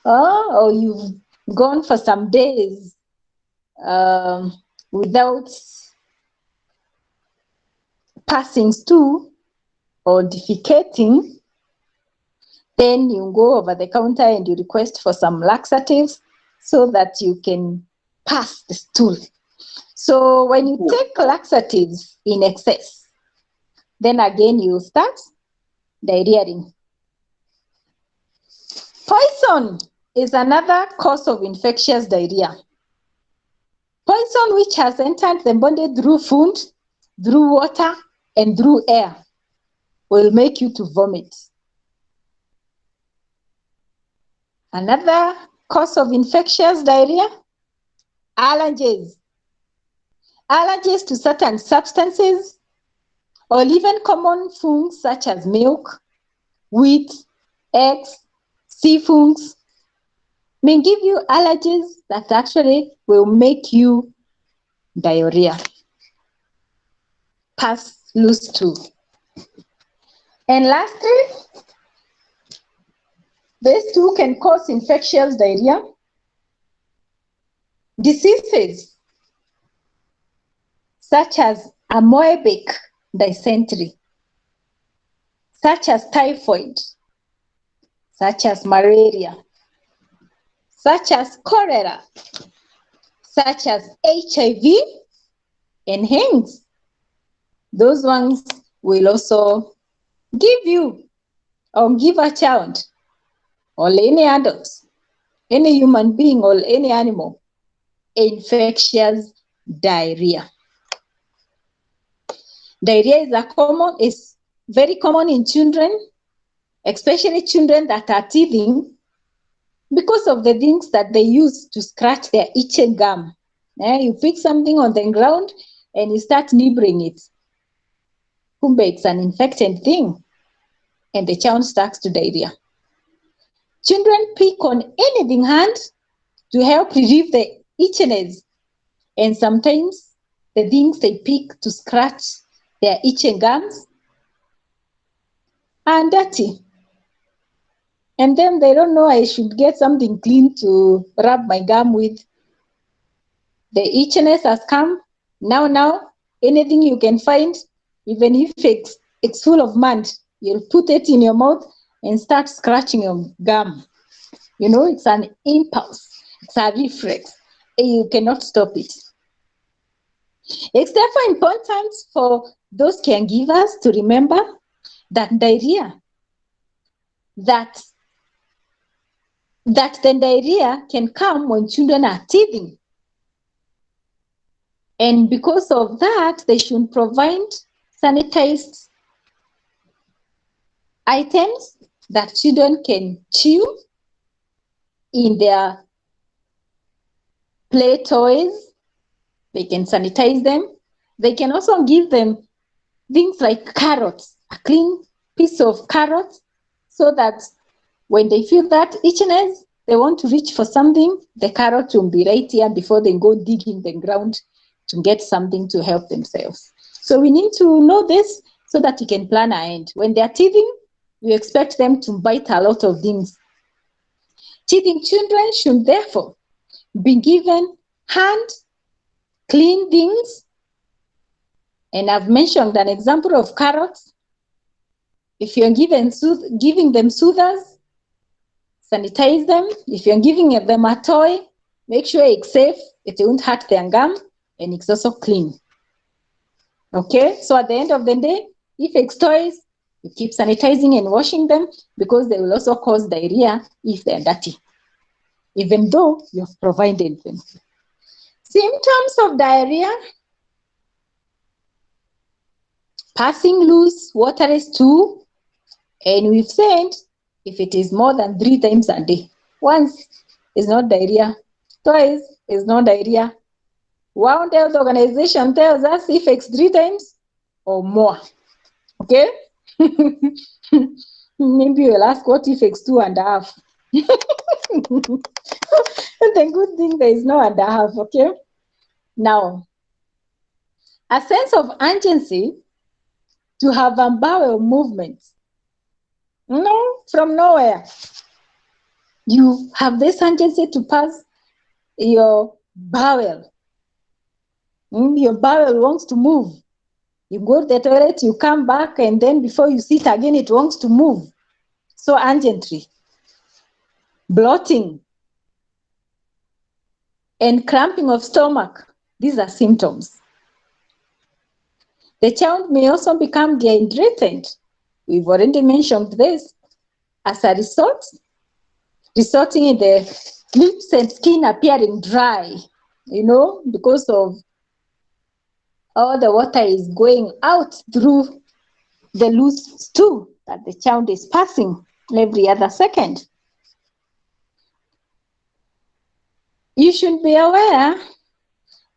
or you've gone for some days without passing stool or defecating, then you go over the counter and you request for some laxatives so that you can pass the stool. So when you take laxatives in excess, then again you start diarrheaing. Poison is another cause of infectious diarrhea. Poison which has entered the body through food, through water, and through air will make you to vomit. Another cause of infectious diarrhea, allergies. Allergies to certain substances or even common foods such as milk, wheat, eggs, seafoods may give you allergies that actually will make you diarrhea. Pass loose stool. And lastly, these two can cause infectious diarrhea. Diseases such as amoebic dysentery, such as typhoid, such as malaria, such as cholera, such as HIV and HAINS. Those ones will also give you or give a child or any adult, any human being or any animal, infectious diarrhea. Diarrhea is very common in children, especially children that are teething, because of the things that they use to scratch their itching gum. You pick something on the ground and you start nibbling it. Kumbe, it's an infected thing, and the child starts to diarrhea. Children pick on anything hand to help relieve the itchiness, and sometimes the things they pick to scratch their itching gums are dirty. And then they don't know I should get something clean to rub my gum with. The itchiness has come. Now, anything you can find, even if it's full of mud, you'll put it in your mouth and start scratching your gum. You know, it's an impulse. It's a reflex. And you cannot stop it. It's therefore important for those caregivers to remember that diarrhea, that the diarrhea can come when children are teething. And because of that, they should provide sanitized items that children can chew in their play toys. They can sanitize them. They can also give them things like carrots, a clean piece of carrot, so that when they feel that itchiness, they want to reach for something, the carrot will be right here before they go dig in the ground to get something to help themselves. So we need to know this so that we can plan ahead. When they are teething, we expect them to bite a lot of things. Teething children should therefore be given hand clean things. And I've mentioned an example of carrots. If you're giving them soothers, sanitize them. If you're giving them a toy, make sure it's safe, it won't hurt their gum, and it's also clean. Okay, so at the end of the day, if it's toys, you keep sanitizing and washing them, because they will also cause diarrhea if they're dirty, even though you've provided them. Symptoms of diarrhea: passing loose, watery stool, and we've said if it is more than 3 times a day. Once is not diarrhea, twice is not diarrhea. World Health Organization tells us if it's 3 times or more. Okay? Maybe you'll ask what if it's 2.5. The good thing there is no 1.5, okay? Now, a sense of urgency to have a bowel movement. No, from nowhere. You have this urgency to pass your bowel. Your bowel wants to move. You go to the toilet, you come back, and then before you sit again, it wants to move. So urgently. Bloating and cramping of stomach. These are symptoms. The child may also become dehydrated. We've already mentioned this. As a result, resulting in the lips and skin appearing dry, because of all the water is going out through the loose stool that the child is passing every other second. You should be aware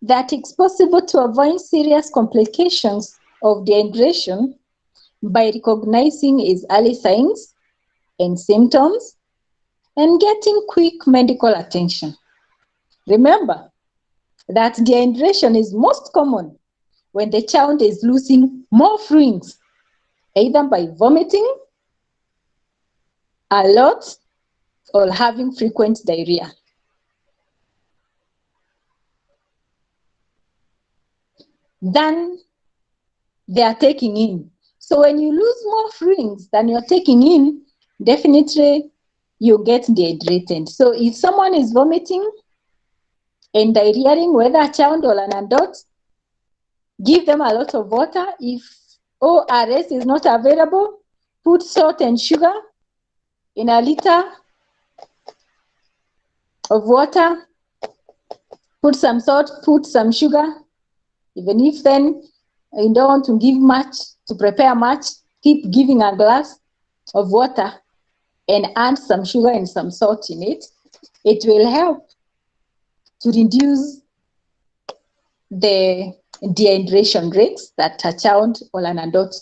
that it's possible to avoid serious complications of dehydration by recognizing its early signs and symptoms and getting quick medical attention. Remember that dehydration is most common when the child is losing more fluids, either by vomiting a lot or having frequent diarrhea. Than they are taking in. So when you lose more fluids than you're taking in, definitely you get dehydrated. So if someone is vomiting and diarrheaing, whether a child or an adult, give them a lot of water. If ORS is not available, put salt and sugar in a liter of water. Put some salt, put some sugar. Even if then you don't want to give much, to prepare much, keep giving a glass of water and add some sugar and some salt in it. It will help to reduce the dehydration risks that a child or an adult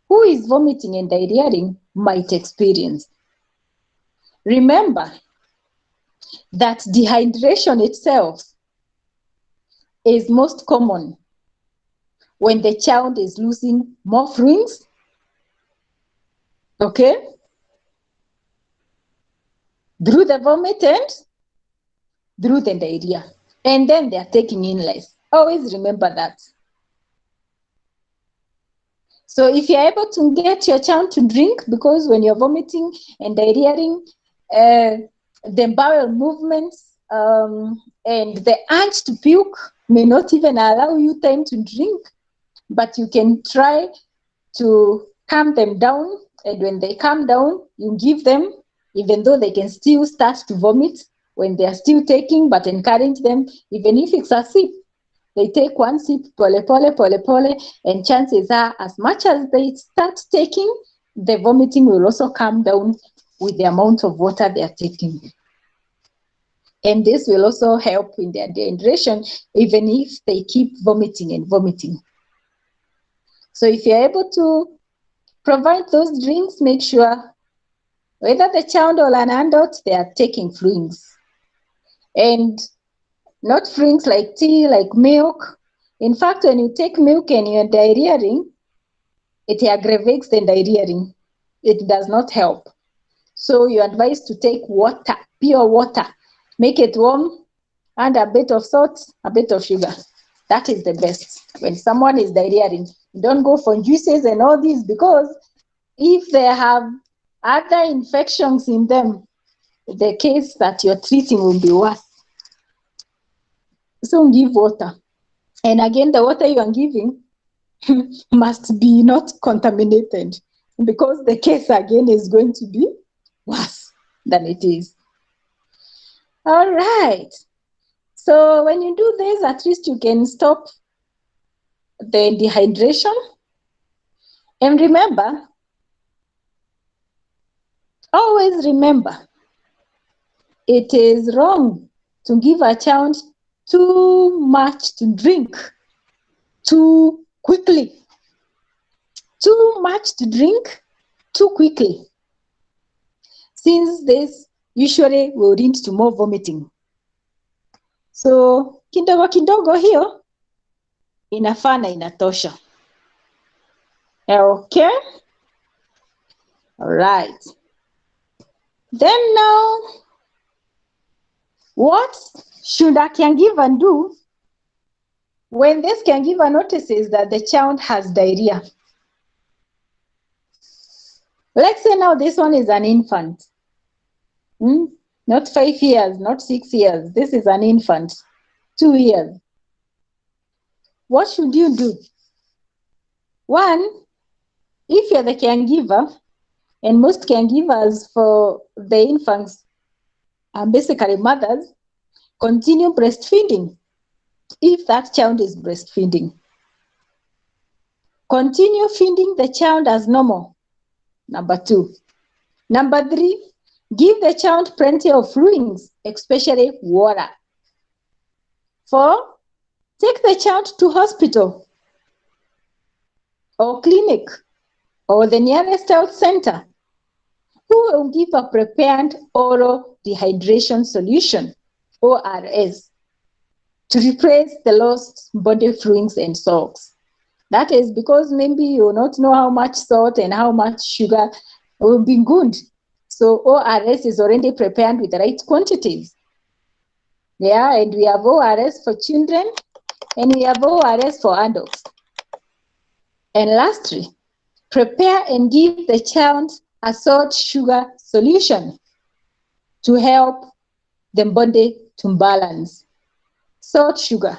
who is vomiting and diarrheaing might experience. Remember that dehydration itself is most common when the child is losing more fluids, okay, through the vomit and through the diarrhea, and then they are taking in less. Always remember that. So if you're able to get your child to drink, because when you're vomiting and diarrheaing, the bowel movements and the urge to puke may not even allow you time to drink, but you can try to calm them down, and when they calm down, you give them, even though they can still start to vomit when they are still taking, but encourage them, even if it's a sip. They take one sip, pole, pole, pole, pole, and chances are, as much as they start taking, the vomiting will also calm down with the amount of water they are taking. And this will also help in their dehydration, even if they keep vomiting and vomiting. So if you're able to provide those drinks, make sure whether the child or an adult, they are taking fluids. And not fluids like tea, like milk. In fact, when you take milk and you're diarrheaing, it aggravates the diarrheaing. It does not help. So you're advised to take water, pure water. Make it warm, add a bit of salt, a bit of sugar. That is the best. When someone is diarrheaing, don't go for juices and all these, because if they have other infections in them, the case that you're treating will be worse. So give water. And again, the water you are giving must be not contaminated, because the case again is going to be worse than it is. All right. So when you do this, at least you can stop the dehydration. And remember, always remember, it is wrong to give a child too much to drink too quickly. Too much to drink too quickly. Since this usually will lead to more vomiting. So kidogo kidogo hiyo inafaa na inatosha. Okay? All right. Then now, what should a caregiver do when this caregiver notices that the child has diarrhea? Let's say now this one is an infant. Not 5 years, not 6 years. This is an infant, 2 years. What should you do? One, if you're the caregiver, and most caregivers for the infants are basically mothers, continue breastfeeding if that child is breastfeeding. Continue feeding the child as normal, number 2. Number 3, give the child plenty of fluids, especially water. 4, take the child to hospital or clinic or the nearest health center who will give a prepared oral dehydration solution, ORS, to replace the lost body fluids and salts. That is because maybe you will not know how much salt and how much sugar will be good. So ORS is already prepared with the right quantities. Yeah, and we have ORS for children and we have ORS for adults. And lastly, prepare and give the child a salt sugar solution to help the body to balance. Salt sugar,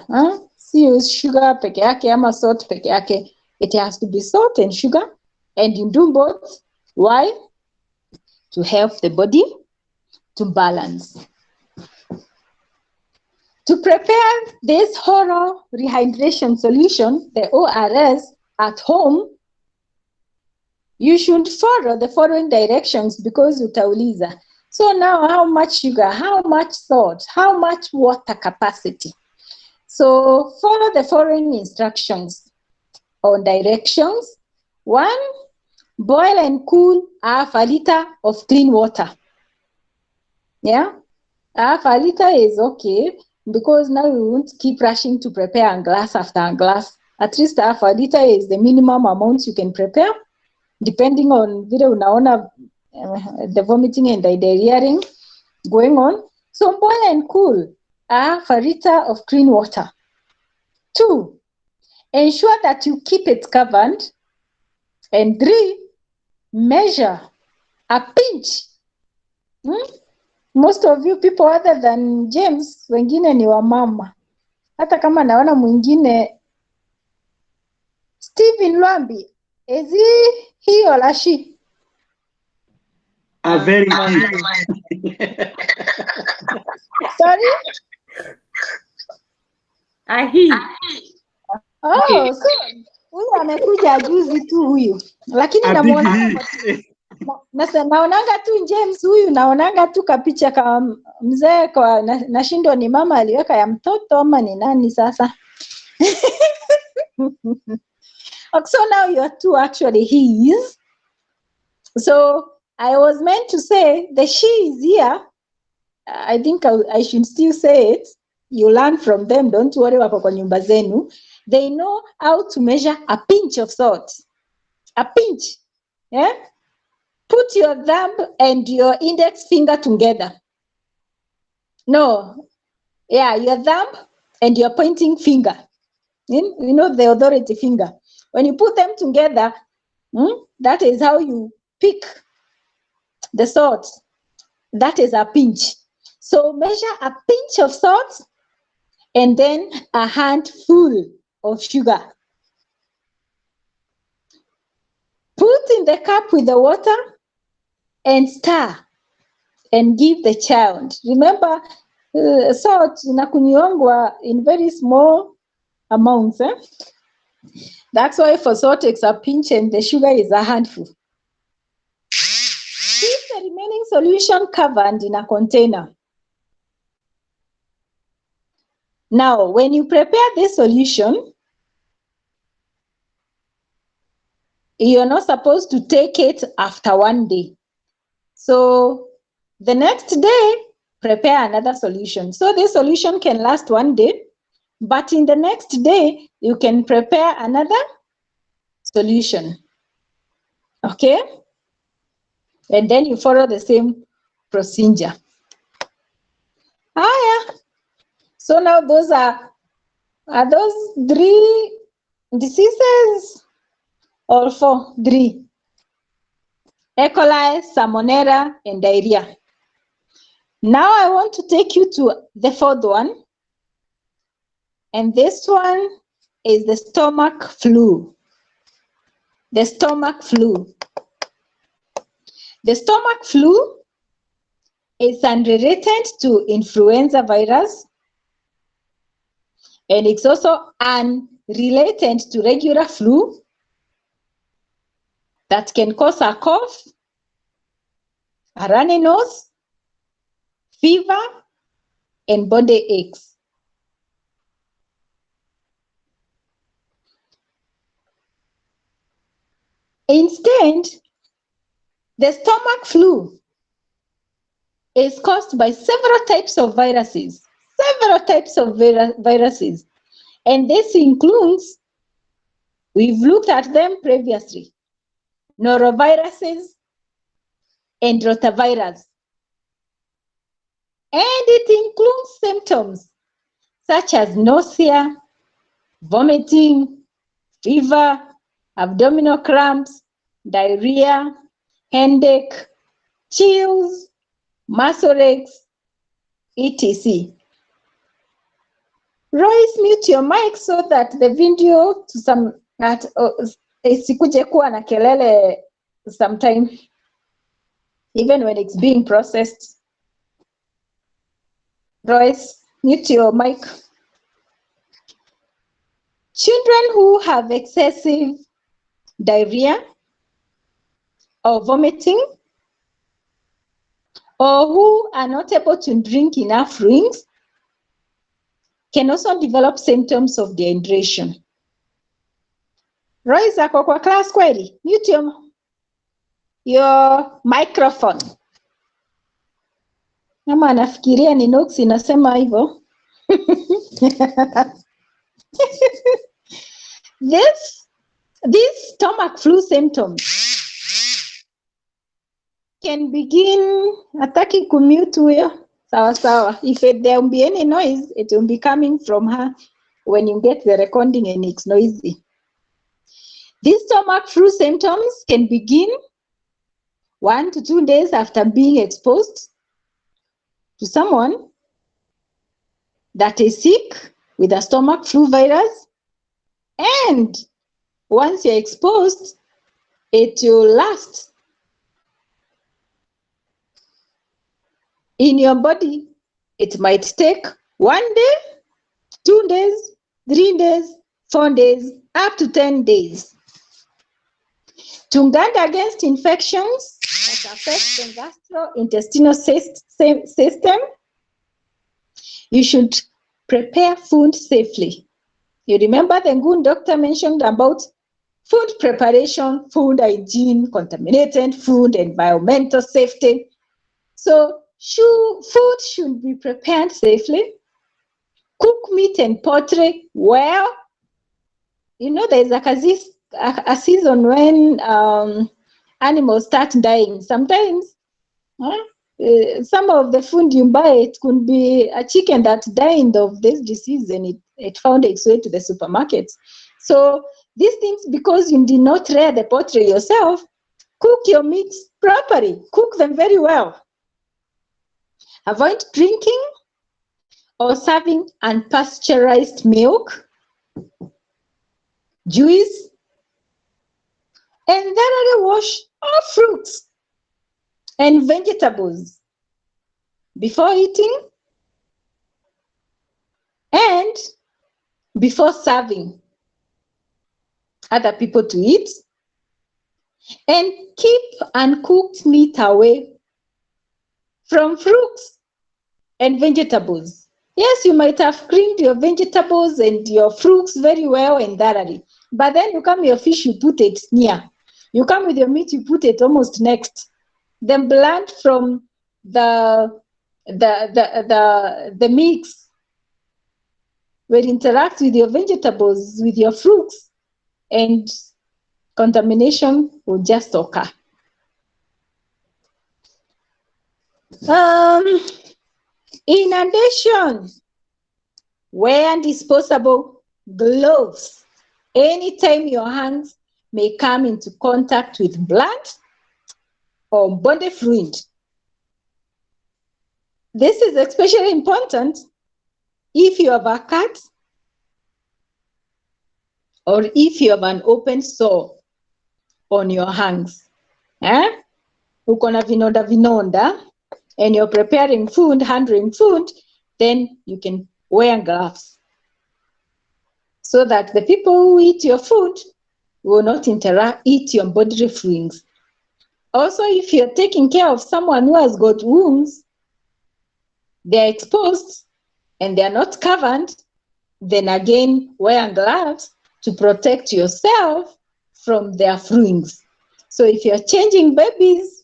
si use sugar peke yake ama salt peke yake. It has to be salt and sugar, and you do both. Why? To help the body to balance. To prepare this oral rehydration solution, the ORS, at home, you should follow the following directions because utauliza. So now how much sugar, how much salt, how much water capacity? So follow the following instructions or directions. 1, boil and cool half a liter of clean water. Yeah, half a liter is okay because now we won't keep rushing to prepare a glass after a glass. At least half a liter is the minimum amount you can prepare, depending on vile unaona the vomiting and the diarrhea going on. So boil and cool half a liter of clean water. 2, ensure that you keep it covered. And 3, measure a pinch. Most of you people other than James, wengine ni wamama. Hata kama naona mwingine Stephen Lwambi, is he or she? Very Sorry? Ahi. Oh, so huyu amekuja juzi tu huyu. Lakini namuona naonanga tu James huyu, naonanga tu kapicha ka mzee kwa nashindwa ni mama aliweka ya mtoto ama ni nani sasa. So now you are two actually he's. So I was meant to say the she is here. I think I should still say it. You learn from them. Don't worry, wako kwa nyumba zenu. They know how to measure a pinch of salt. A pinch. Yeah? Put your thumb and your index finger together. No. Yeah, your thumb and your pointing finger. You know, the authority finger. When you put them together, that is how you pick the salt. That is a pinch. So measure a pinch of salt and then a handful of sugar. Put in the cup with the water and stir and give the child. Remember, salt inakunywangwa in very small amounts. That's why for salt it's a pinch and the sugar is a handful. Keep the remaining solution covered in a container. Now, when you prepare this solution, you're not supposed to take it after 1 day. So the next day, prepare another solution. So this solution can last 1 day, but in the next day, you can prepare another solution. Okay? And then you follow the same procedure. Yeah. So now those are those 3 diseases or 4? 3. E. coli, Salmonella, and diarrhea. Now I want to take you to the 4th one. And this one is the stomach flu. The stomach flu. The stomach flu is unrelated to influenza virus, and it's also unrelated to regular flu that can cause a cough, a runny nose, fever, and body aches. Instead, the stomach flu is caused by several types of viruses, and this includes, we've looked at them previously, noroviruses and rotavirus. And it includes symptoms such as nausea, vomiting, fever, abdominal cramps, diarrhea, headache, chills, muscle aches, etc. Royce, mute your mic so that the video to some at isikuje kuwa na kelele sometime, even when it's being processed. Royce, mute your mic. Children who have excessive diarrhea or vomiting, or who are not able to drink enough fluids, can also develop symptoms of dehydration. Royce, ako kwa class kweli? Mute your microphone. Kama anafikiria ni notes inasema hivyo. These stomach flu symptoms can begin, ataki kumute huyo. Sawa sawa. If there will be any noise, it will be coming from her when you get the recording and it's noisy. These stomach flu symptoms can begin 1 to 2 days after being exposed to someone that is sick with a stomach flu virus, and once you're exposed, it will last in your body. It might take 1 day, 2 days, 3 days, 4 days, up to 10 days. To guard against infections that affect the gastrointestinal system, you should prepare food safely. You remember the good doctor mentioned about food preparation, food hygiene, contaminated food, environmental safety. So food should be prepared safely. Cook meat and poultry well. You know, there's a season when animals start dying. Sometimes some of the food you buy, it could be a chicken that died of this disease and it found its way to the supermarkets. So these things, because you did not rear the poultry yourself, cook your meats properly. Cook them very well. Avoid drinking or serving unpasteurized milk, juice, and thoroughly wash all fruits and vegetables before eating and before serving other people to eat. And keep uncooked meat away from fruits and vegetables. Yes, you might have cleaned your vegetables and your fruits very well and thoroughly, but then you come with your fish, you put it near. You come with your meat, you put it almost next. The blood from the mix will interact with your vegetables, with your fruits, and contamination will just occur. In addition, wear disposable gloves anytime your hands may come into contact with blood or body fluid. This is especially important if you have a cut or if you have an open sore on your hands. Uko na vinonda and you're preparing food, handling food, then you can wear gloves so that the people who eat your food will not eat your bodily fluids. Also, if you're taking care of someone who has got wounds, they're exposed and they're not covered, then again, wear gloves to protect yourself from their fluids. So if you're changing babies,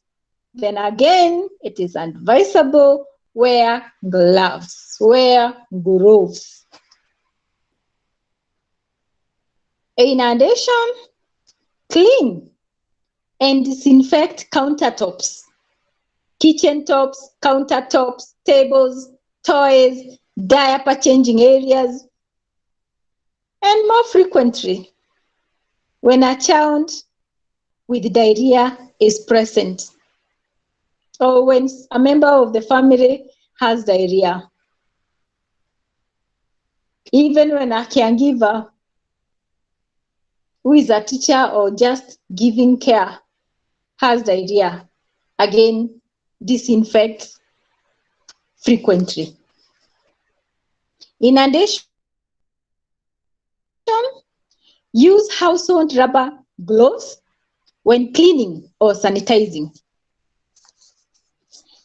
then again, it is advisable, wear gloves, wear gloves. In addition, clean and disinfect countertops, kitchen tops, countertops, tables, toys, diaper changing areas, and more frequently, when a child with diarrhea is present, or when a member of the family has diarrhea. Even when a caregiver who is a teacher or just giving care has diarrhea, again, disinfect frequently. In addition, use household rubber gloves when cleaning or sanitizing.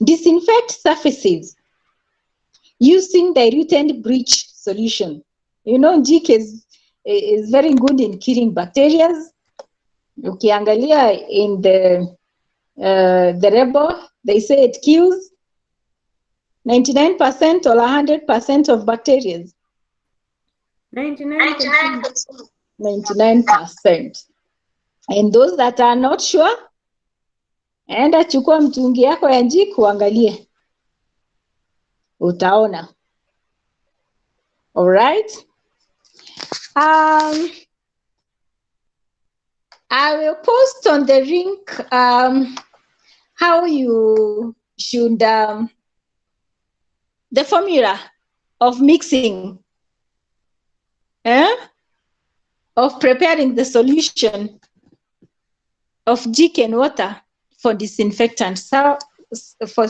Disinfect surfaces using diluted bleach solution. You know, GK is very good in killing bacteria. Ukiangalia in the Rebel, they say it kills 99% or 100% of bacteria. 99%. 99%. And those that are not sure, enda chukua mtungi yako ya jik uangalie. Utaona. All right. I will post on the link how you should, the formula of mixing, of preparing the solution of jik and water for disinfectant, for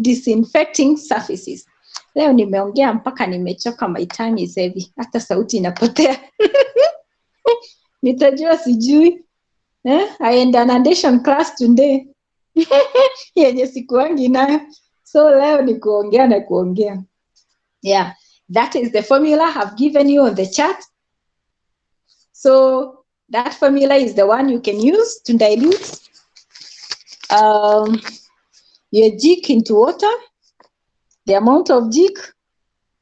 disinfecting surfaces. Leo nimeongea mpaka nimechoka, my tongue is heavy, hata sauti inapotea. Nitajua sijui. I had an addition class today. Yenye sikuangi nayo. So leo ni kuongea na kuongea. Yeah, that is the formula I've given you on the chart. So that formula is the one you can use to dilute your jik into water. The amount of jik,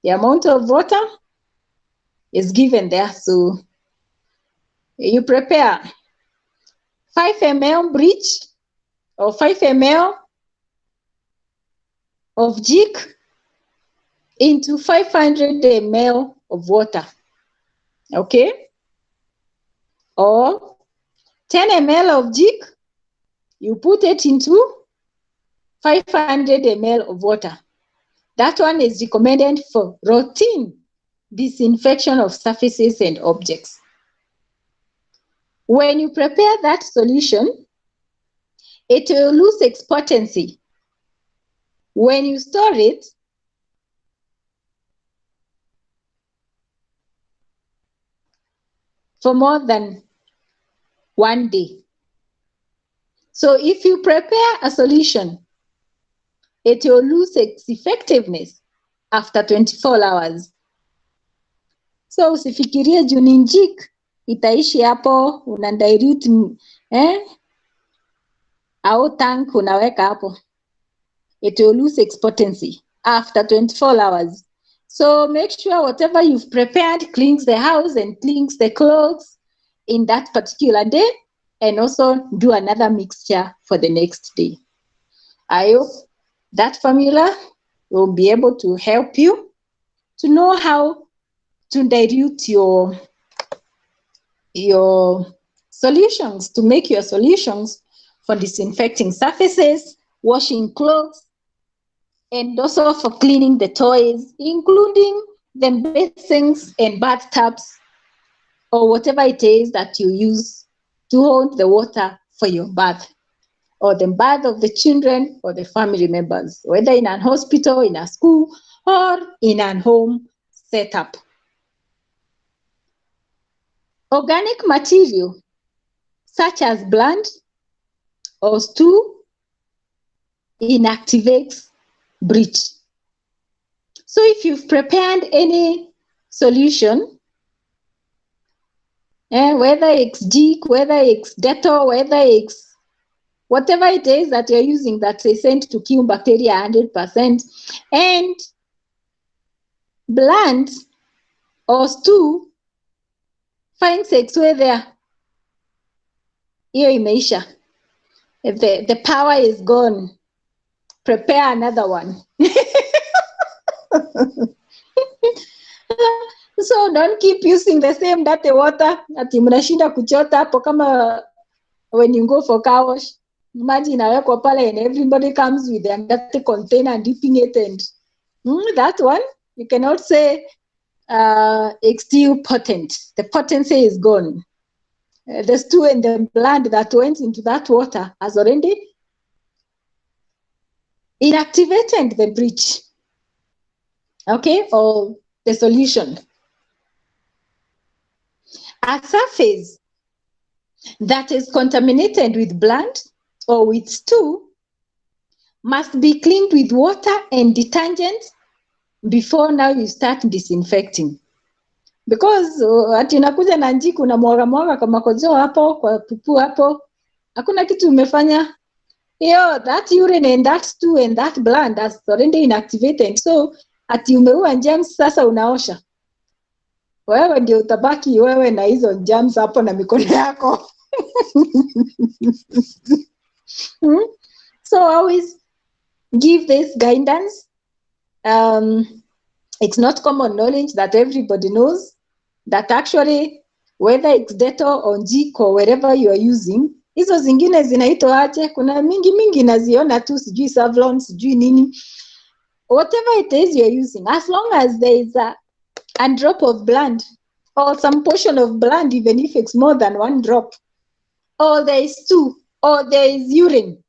the amount of water is given there. So you prepare 5 ml bleach or 5 ml of jik into 500 ml of water. Okay? Or 10 ml of jik, you put it into 500 ml of water. That one is recommended for routine disinfection of surfaces and objects. When you prepare that solution, it will lose its potency. When you store it, for more than 1 day. So if you prepare a solution, it will lose its effectiveness after 24 hours. So usifikirie juu ni njik itaishi hapo, una dilute au tank unaweka hapo. It will lose its potency after 24 hours. So make sure whatever you've prepared cleans the house and cleans the clothes in that particular day, and also do another mixture for the next day. I hope that formula will be able to help you to know how to dilute your solutions, to make your solutions for disinfecting surfaces, washing clothes, and also for cleaning the toys, including the basins and bathtubs, or whatever it is that you use to hold the water for your bath, or the bath of the children or the family members, whether in a hospital, in a school, or in a home setup. Organic material, such as blood or stool, inactivates breach. So if you've prepared any solution, whether it's Jik, whether it's Dettol, whether it's whatever it is that you're using that is sent to kill bacteria 100%, and blood or stool finds its way there, hiyo imeisha. The power is gone. Prepare another one. So don't keep using the same dirty water ati mnashinda kuchota hapo kama when you go for car wash. Imagine inawekwa pale and everybody comes with their dirty container and dipping it, and that one you cannot say it's still potent. The potency is gone. The stool and the blood that went into that water has already inactivated the breach, okay, or the solution. A surface that is contaminated with blood or with stool must be cleaned with water and detergent before now you start disinfecting. Because ati unakuja na njiki unamwaga kama kojoa hapo, kwa pupu hapo, hakuna kitu umefanya. That urine and that stool and that blood has already inactivated. So ati umeua germs sasa unaosha. Wewe ndio utabaki wewe na hizo germs hapo na mikono yako. So always give this guidance. It's not common knowledge that everybody knows that actually whether it's Dettol or Jik or wherever you are using, hizo zingine zinaitwa aje, kuna mingi naziona tu, sijui Savlon, sijui nini. Whatever it is you're using, as long as there is a drop of blood or some portion of blood, even if it's more than one drop, or there is two, or there is urine,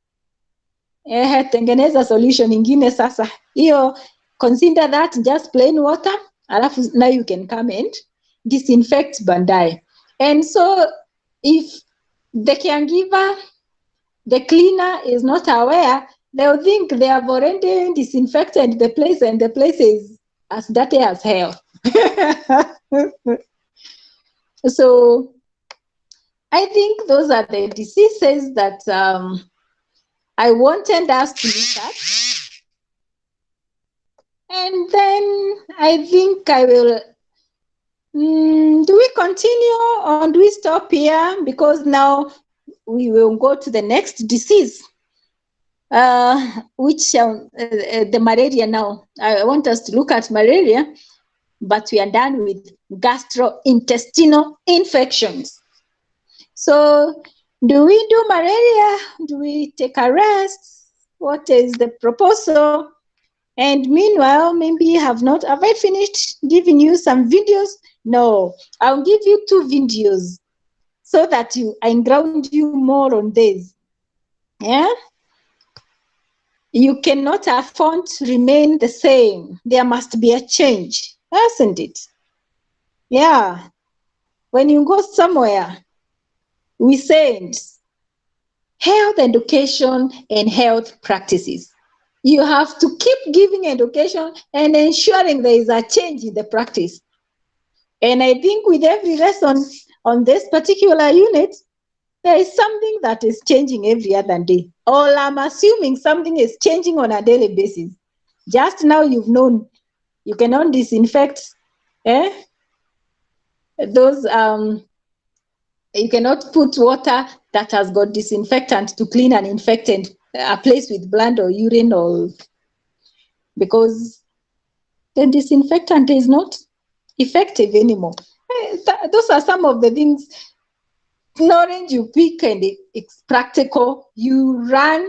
tengeneza solution ingine sasa. Hiyo, consider that just plain water, alafu now you can come and disinfect bandai. And so if the caregiver, the cleaner is not aware, they'll think they have already disinfected the place and the place is as dirty as hell. So I think those are the diseases that I wanted us to look at. And then I think I will, do we continue or do we stop here? Because now we will go to the next disease, which the malaria now. I want us to look at malaria, but we are done with gastrointestinal infections. So do we do malaria? Do we take a rest? What is the proposal? And meanwhile, maybe have I finished giving you some videos? No, I'll give you 2 videos so that I ground you more on this. Yeah? You cannot afford to remain the same. There must be a change, hasn't it? Yeah. When you go somewhere, we send health education and health practices. you have to keep giving education and ensuring there is a change in the practice. And I think with every lesson on this particular unit, there is something that is changing every other day. Or I'm assuming something is changing on a daily basis. Just now you've known you cannot disinfect those, you cannot put water that has got disinfectant to clean an infected a place with blood or urine, or because the disinfectant is not effective anymore. Those are some of the things, knowledge you pick and it's practical. You run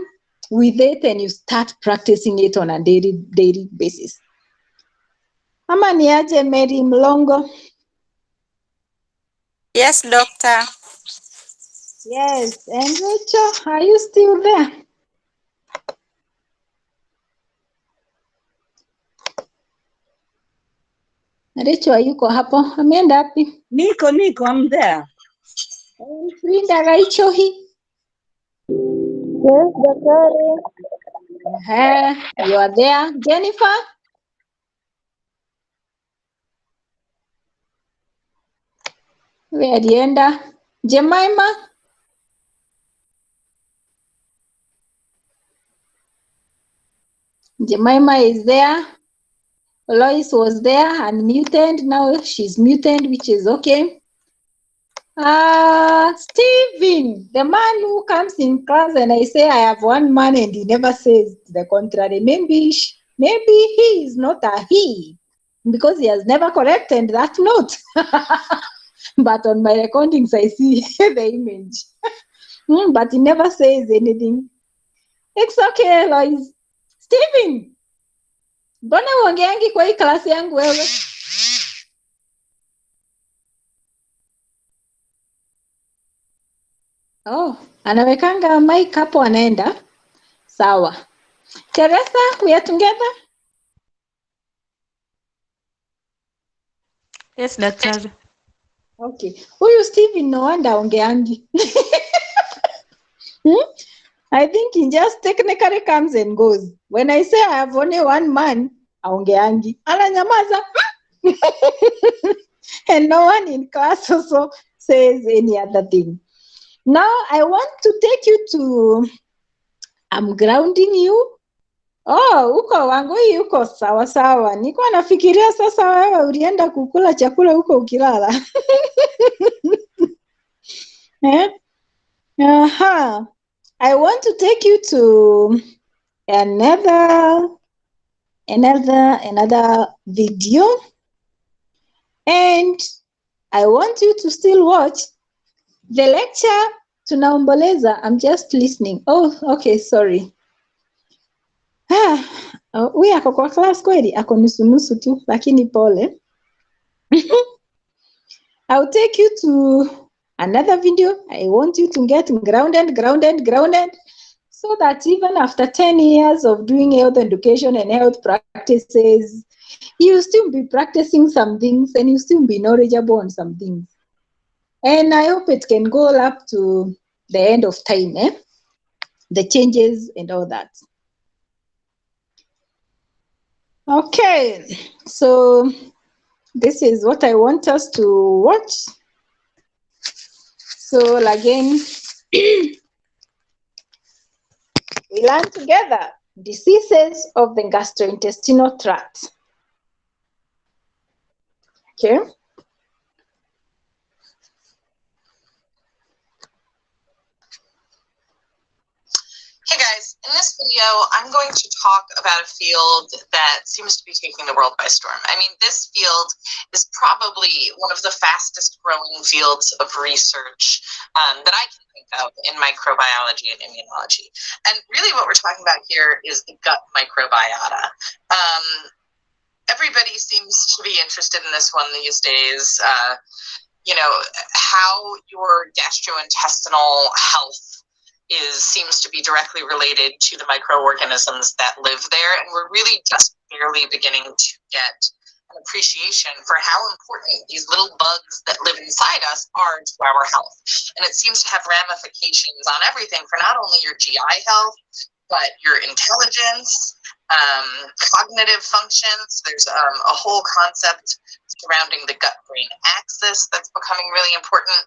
with it and you start practicing it on a daily basis. Ama niaje Mary Mlongo? Yes, doctor. Yes, and Rachel, are you still there? Rachel, hayuko hapo? Ameenda wapi? Nico, I'm there. Frida Rachel hii? Yes, daktari. You are there. Jennifer? Where alienda? Jemima? Jemima is there. Lois was there and muted. Now she's muted, which is okay. Stephen, the man who comes in class and I say I have one man and he never says the contrary. Maybe he is not a he because he has never corrected that note. But on my recordings, I see the image. But he never says anything. It's okay, Lois. Stephen, mbona uongeangi kwa hii klasi yangu wewe? Oh, anawekanga mic hapo anaenda. Sawa. Teresa, we are together? Yes, daktari. Okay. Huyu Stephen no wonder aongeangi. I think he just technically comes and goes. When I say I have only one man, aongeangi. Ananyamaza. And no one in class also says any other thing. Now I want to take you to, I'm grounding you. Oh, uko Wangui, uko sawa sawa. Nilikuwa nafikiria sasa wewe ulienda kukula chakula huko ukilala. I want to take you to another video, and I want you to still watch the lecture. Tunaomboleza. I'm just listening. Oh, okay, sorry. Huyu ako kwa class kweli? Ako nusu tu, lakini pole. I'll take you to another video. I want you to get grounded, so that even after 10 years of doing health education and health practices, you still be practicing some things and you still be knowledgeable on some things. And I hope it can go up to the end of time, the changes and all that. Okay, so this is what I want us to watch. So again, we learn together diseases of the gastrointestinal tract. Okay. Hey guys, in this video, I'm going to talk about a field that seems to be taking the world by storm. I mean, this field is probably one of the fastest growing fields of research that I can think of in microbiology and immunology. And really what we're talking about here is the gut microbiota. Everybody seems to be interested in this one these days. You know, how your gastrointestinal health seems to be directly related to the microorganisms that live there, and we're really just barely beginning to get an appreciation for how important these little bugs that live inside us are to our health. And it seems to have ramifications on everything for not only your GI health, but your intelligence, cognitive functions. There's a whole concept surrounding the gut-brain axis that's becoming really important.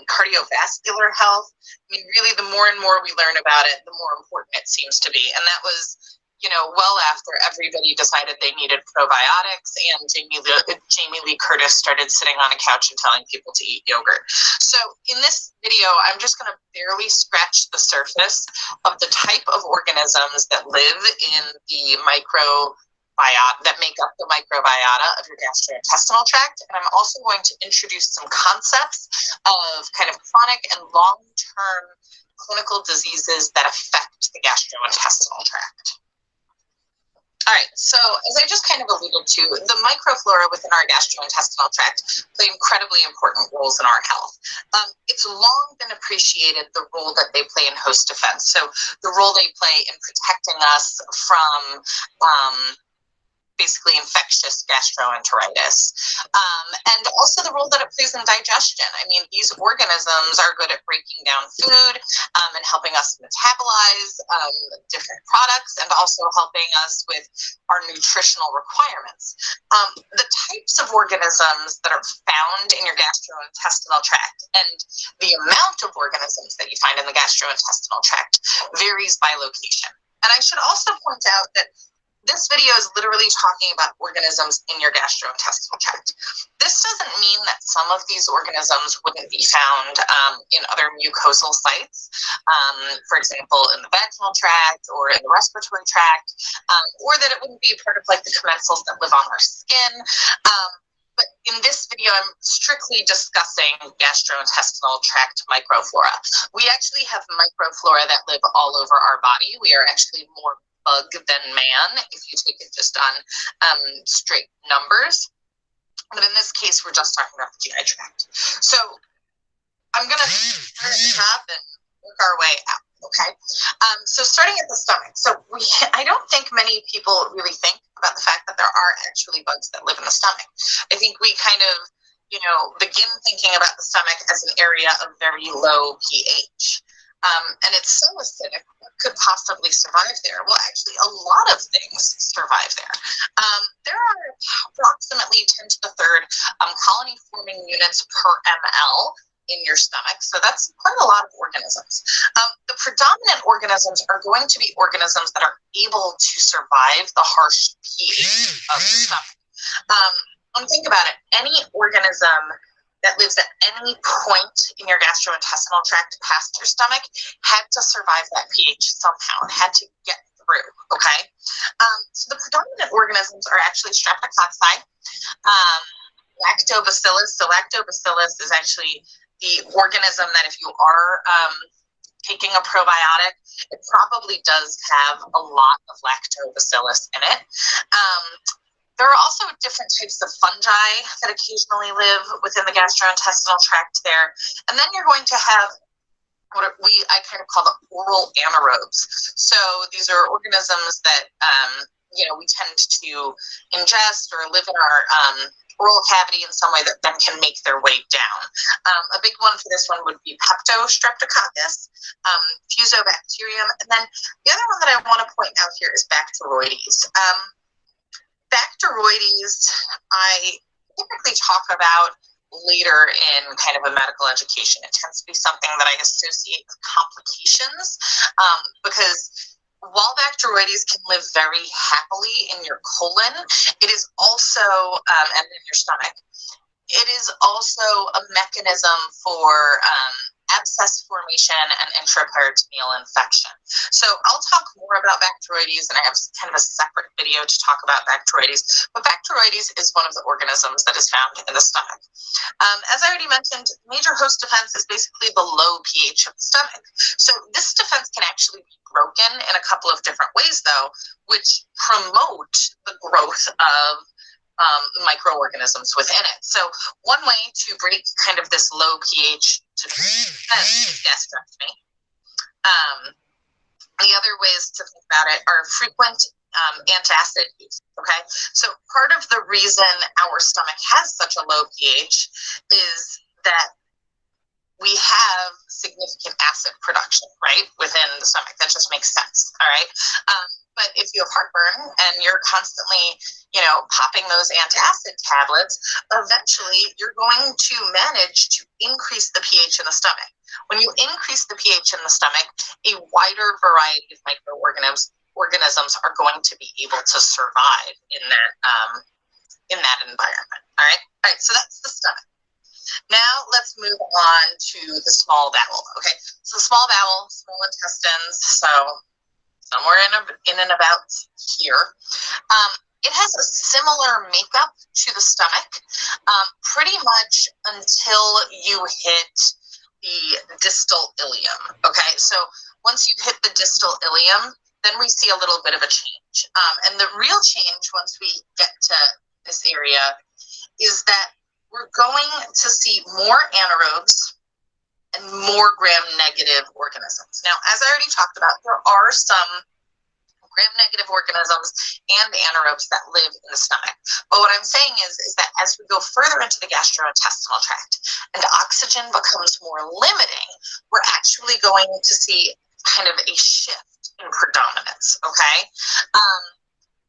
Cardiovascular health. I mean, really, the more and more we learn about it, the more important it seems to be. And that was, well after everybody decided they needed probiotics, and Jamie Lee Curtis started sitting on a couch and telling people to eat yogurt. So in this video, I'm just going to barely scratch the surface of the type of organisms that live in the microbiota, that make up the microbiota of your gastrointestinal tract. And I'm also going to introduce some concepts of kind of chronic and long-term clinical diseases that affect the gastrointestinal tract. All right, so as I just kind of alluded to, the microflora within our gastrointestinal tract play incredibly important roles in our health. It's long been appreciated the role that they play in host defense. So the role they play in protecting us from basically infectious gastroenteritis, and also the role that it plays in digestion. I mean, these organisms are good at breaking down food and helping us metabolize different products, and also helping us with our nutritional requirements. The types of organisms that are found in your gastrointestinal tract and the amount of organisms that you find in the gastrointestinal tract varies by location. And I should also point out that this video is literally talking about organisms in your gastrointestinal tract. This doesn't mean that some of these organisms wouldn't be found in other mucosal sites, for example, in the vaginal tract or in the respiratory tract, or that it wouldn't be part of like the commensals that live on our skin. But in this video, I'm strictly discussing gastrointestinal tract microflora. We actually have microflora that live all over our body. We are actually more bug than man, if you take it just on straight numbers. But in this case, we're just talking about the GI tract. So I'm going to start at the top and work our way out, okay? So starting at the stomach. So I don't think many people really think about the fact that there are actually bugs that live in the stomach. I think we kind of, begin thinking about the stomach as an area of very low pH. And it's so acidic, what could possibly survive there? Well, actually, a lot of things survive there. There are approximately 10 to the third colony-forming units per ml in your stomach, so that's quite a lot of organisms. The predominant organisms are going to be organisms that are able to survive the harsh pH of the stomach. Think about it, any organism that lives at any point in your gastrointestinal tract past your stomach had to survive that pH somehow. It had to get through, okay? So the predominant organisms are actually Streptococci, Lactobacillus. So Lactobacillus is actually the organism that if you are taking a probiotic, it probably does have a lot of Lactobacillus in it. There are also different types of fungi that occasionally live within the gastrointestinal tract there. And then you're going to have what I kind of call the oral anaerobes. So these are organisms that, we tend to ingest or live in our oral cavity in some way that then can make their way down. A big one for this one would be Peptostreptococcus, Fusobacterium. And then the other one that I want to point out here is Bacteroides. Bacteroides, I typically talk about later in kind of a medical education. It tends to be something that I associate with complications because while Bacteroides can live very happily in your colon, it is also, and in your stomach, it is also a mechanism for abscess formation and intraperitoneal infection. So I'll talk more about Bacteroides, and I have kind of a separate video to talk about Bacteroides, but Bacteroides is one of the organisms that is found in the stomach. As I already mentioned, major host defense is basically the low pH of the stomach. So this defense can actually be broken in a couple of different ways, though, which promote the growth of microorganisms within it. So one way to break kind of this low pH defense is gastrectomy. The other ways to think about it are frequent antacid use, okay? So part of the reason our stomach has such a low pH is that we have significant acid production, right, within the stomach. That just makes sense, all right? But if you have heartburn and you're constantly, you know, popping those antacid tablets, eventually you're going to manage to increase the pH in the stomach. When you increase the pH in the stomach, a wider variety of microorganisms are going to be able to survive in that environment. All right, so that's the stomach. Now let's move on to the small bowel. Okay, so the small bowel, small intestines, so somewhere in and about here. It has a similar makeup to the stomach, pretty much until you hit the distal ileum. Okay, so once you hit the distal ileum, then we see a little bit of a change. And the real change once we get to this area is that we're going to see more anaerobes and more gram-negative organisms. Now, as I already talked about, there are some gram-negative organisms and anaerobes that live in the stomach. But what I'm saying is that as we go further into the gastrointestinal tract and oxygen becomes more limiting, we're actually going to see kind of a shift in predominance, okay?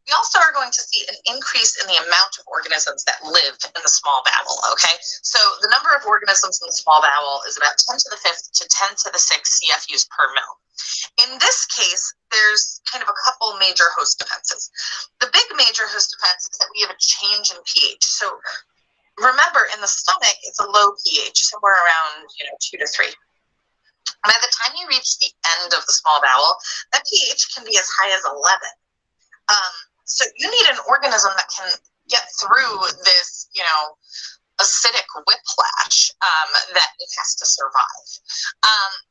We also are going to see an increase in the amount of organisms that live in the small bowel, okay? So the number of organisms in the small bowel is about 10 to the 5th to 10 to the 6th CFUs per mil. In this case, there's kind of a couple major host defenses. The big major host defense is that we have a change in pH. So remember, in the stomach, it's a low pH, somewhere around 2 to 3. By the time you reach the end of the small bowel, that pH can be as high as 11. So you need an organism that can get through this, acidic whiplash that it has to survive.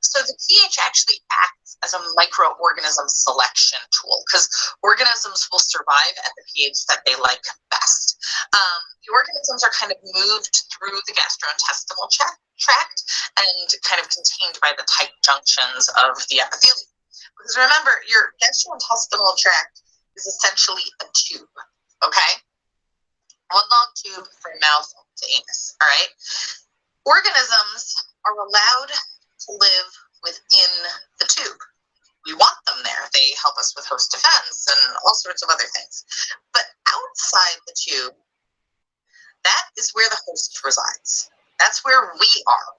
So the pH actually acts as a microorganism selection tool because organisms will survive at the pH that they like best. The organisms are kind of moved through the gastrointestinal tract and kind of contained by the tight junctions of the epithelium. Because remember, your gastrointestinal tract is essentially a tube, okay? One long tube from mouth to anus, all right? Organisms are allowed to live within the tube. We want them there. They help us with host defense and all sorts of other things. But outside the tube, that is where the host resides. That's where we are.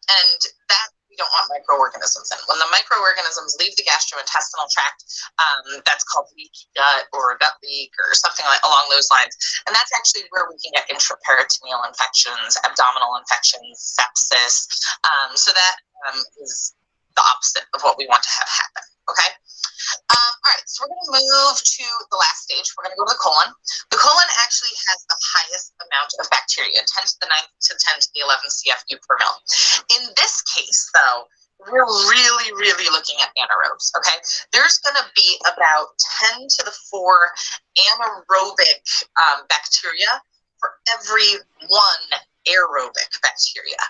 And that we don't want microorganisms in. When the microorganisms leave the gastrointestinal tract, that's called leaky gut or gut leak or something along those lines. And that's actually where we can get intraperitoneal infections, abdominal infections, sepsis. So that is the opposite of what we want to have happen, okay? All right, so we're going to move to the last stage. We're going to go to the colon. The colon actually has the highest amount of bacteria, 10 to the 9th to 10 to the 11th CFU per mil. In this case, though, we're really, really looking at anaerobes, okay? There's going to be about 10 to the 4 anaerobic bacteria for every 1 aerobic bacteria.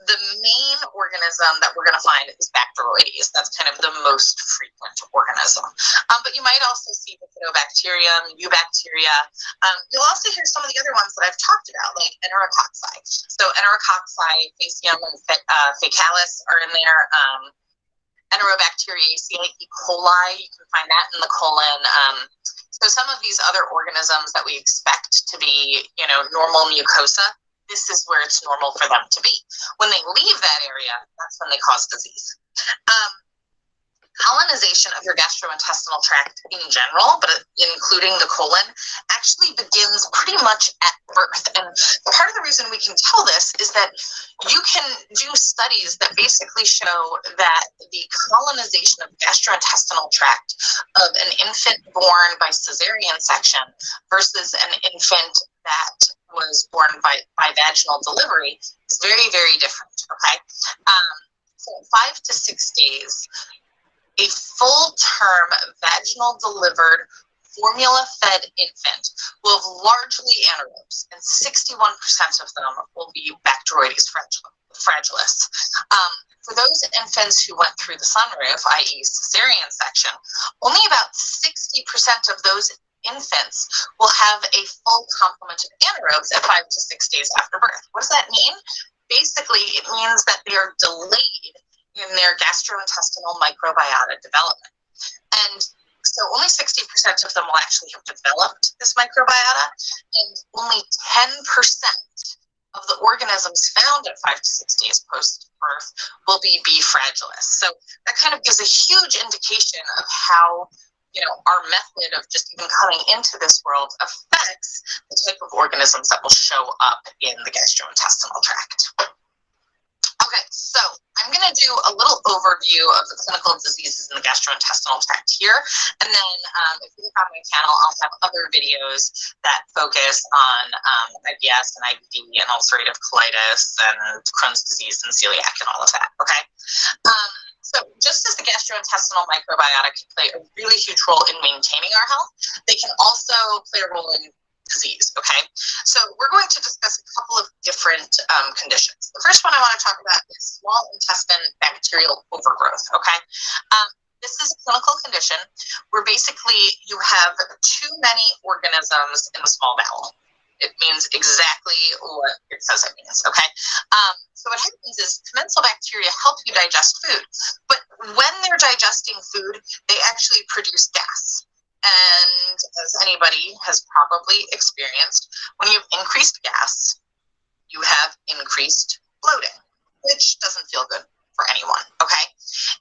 The main organism that we're going to find is Bacteroides. That's kind of the most frequent organism. But you might also see Bifidobacterium, Eubacteria. You'll also hear some of the other ones that I've talked about, like Anaerococci. So Anaerococci, Faecium, and Faecalis are in there. Enterobacteriaceae, E-Coli, you can find that in the colon. So some of these other organisms that we expect to be, normal mucosa, this is where it's normal for them to be. When they leave that area, that's when they cause disease. Colonization of your gastrointestinal tract in general, but including the colon, actually begins pretty much at birth. And part of the reason we can tell this is that you can do studies that basically show that the colonization of the gastrointestinal tract of an infant born by cesarean section versus an infant that was born by vaginal delivery is very, very different, okay? So 5 to 6 days, a full-term vaginal delivered formula-fed infant will have largely anaerobes, and 61% of them will be Bacteroides fragilis. For those infants who went through the sunroof, i.e. cesarean section, only about 60% of those infants will have a full complement of anaerobes at 5 to 6 days after birth. What does that mean? basically it means that they are delayed in their gastrointestinal microbiota development. And so only 60% of them will actually have developed this microbiota, and only 10% of the organisms found at 5 to 6 days post-birth will be B. fragilis. So that kind of gives a huge indication of how, our method of just even coming into this world affects the type of organisms that will show up in the gastrointestinal tract. Okay, so I'm going to do a little overview of the clinical diseases in the gastrointestinal tract here, and then if you look on my channel, I'll have other videos that focus on IBS and IBD and ulcerative colitis and Crohn's disease and celiac and all of that, okay? So just as the gastrointestinal microbiota can play a really huge role in maintaining our health, they can also play a role in disease, okay? So we're going to discuss a couple of different conditions. The first one I want to talk about is small intestine bacterial overgrowth, okay? This is a clinical condition where basically you have too many organisms in the small bowel. It means exactly what it says it means, okay? So what happens is commensal bacteria help you digest food, but when they're digesting food, they actually produce gas. And as anybody has probably experienced, when you've increased gas, you have increased bloating, which doesn't feel good for anyone, okay?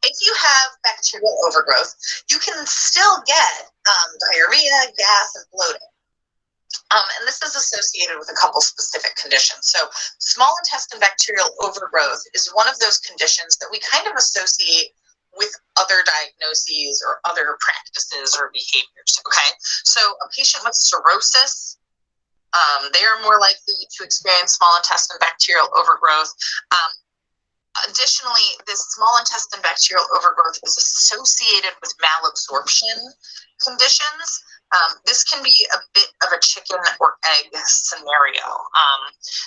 If you have bacterial overgrowth, you can still get diarrhea, gas, and bloating. And this is associated with a couple specific conditions. So small intestine bacterial overgrowth is one of those conditions that we kind of associate with other diagnoses or other practices or behaviors, okay? So a patient with cirrhosis, they are more likely to experience small intestine bacterial overgrowth. Additionally, this small intestine bacterial overgrowth is associated with malabsorption conditions. This can be a bit of a chicken or egg scenario.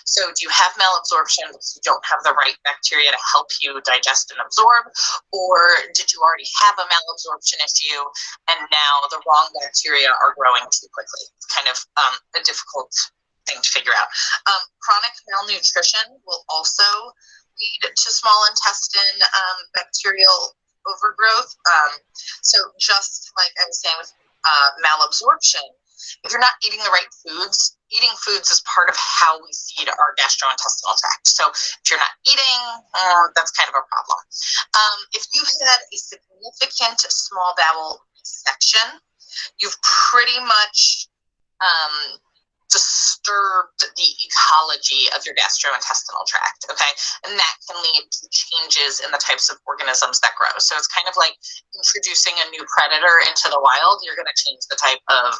So do you have malabsorption because you don't have the right bacteria to help you digest and absorb, or did you already have a malabsorption issue and now the wrong bacteria are growing too quickly? It's kind of a difficult thing to figure out. Chronic malnutrition will also lead to small intestine bacterial overgrowth. So just like I was saying with malabsorption, if you're not eating the right foods, eating foods is part of how we feed our gastrointestinal tract. So if you're not eating, that's kind of a problem. If you had a significant small bowel resection, you've pretty much disturbed the ecology of your gastrointestinal tract, okay? And that can lead to changes in the types of organisms that grow. So it's kind of like introducing a new predator into the wild. You're going to change the type of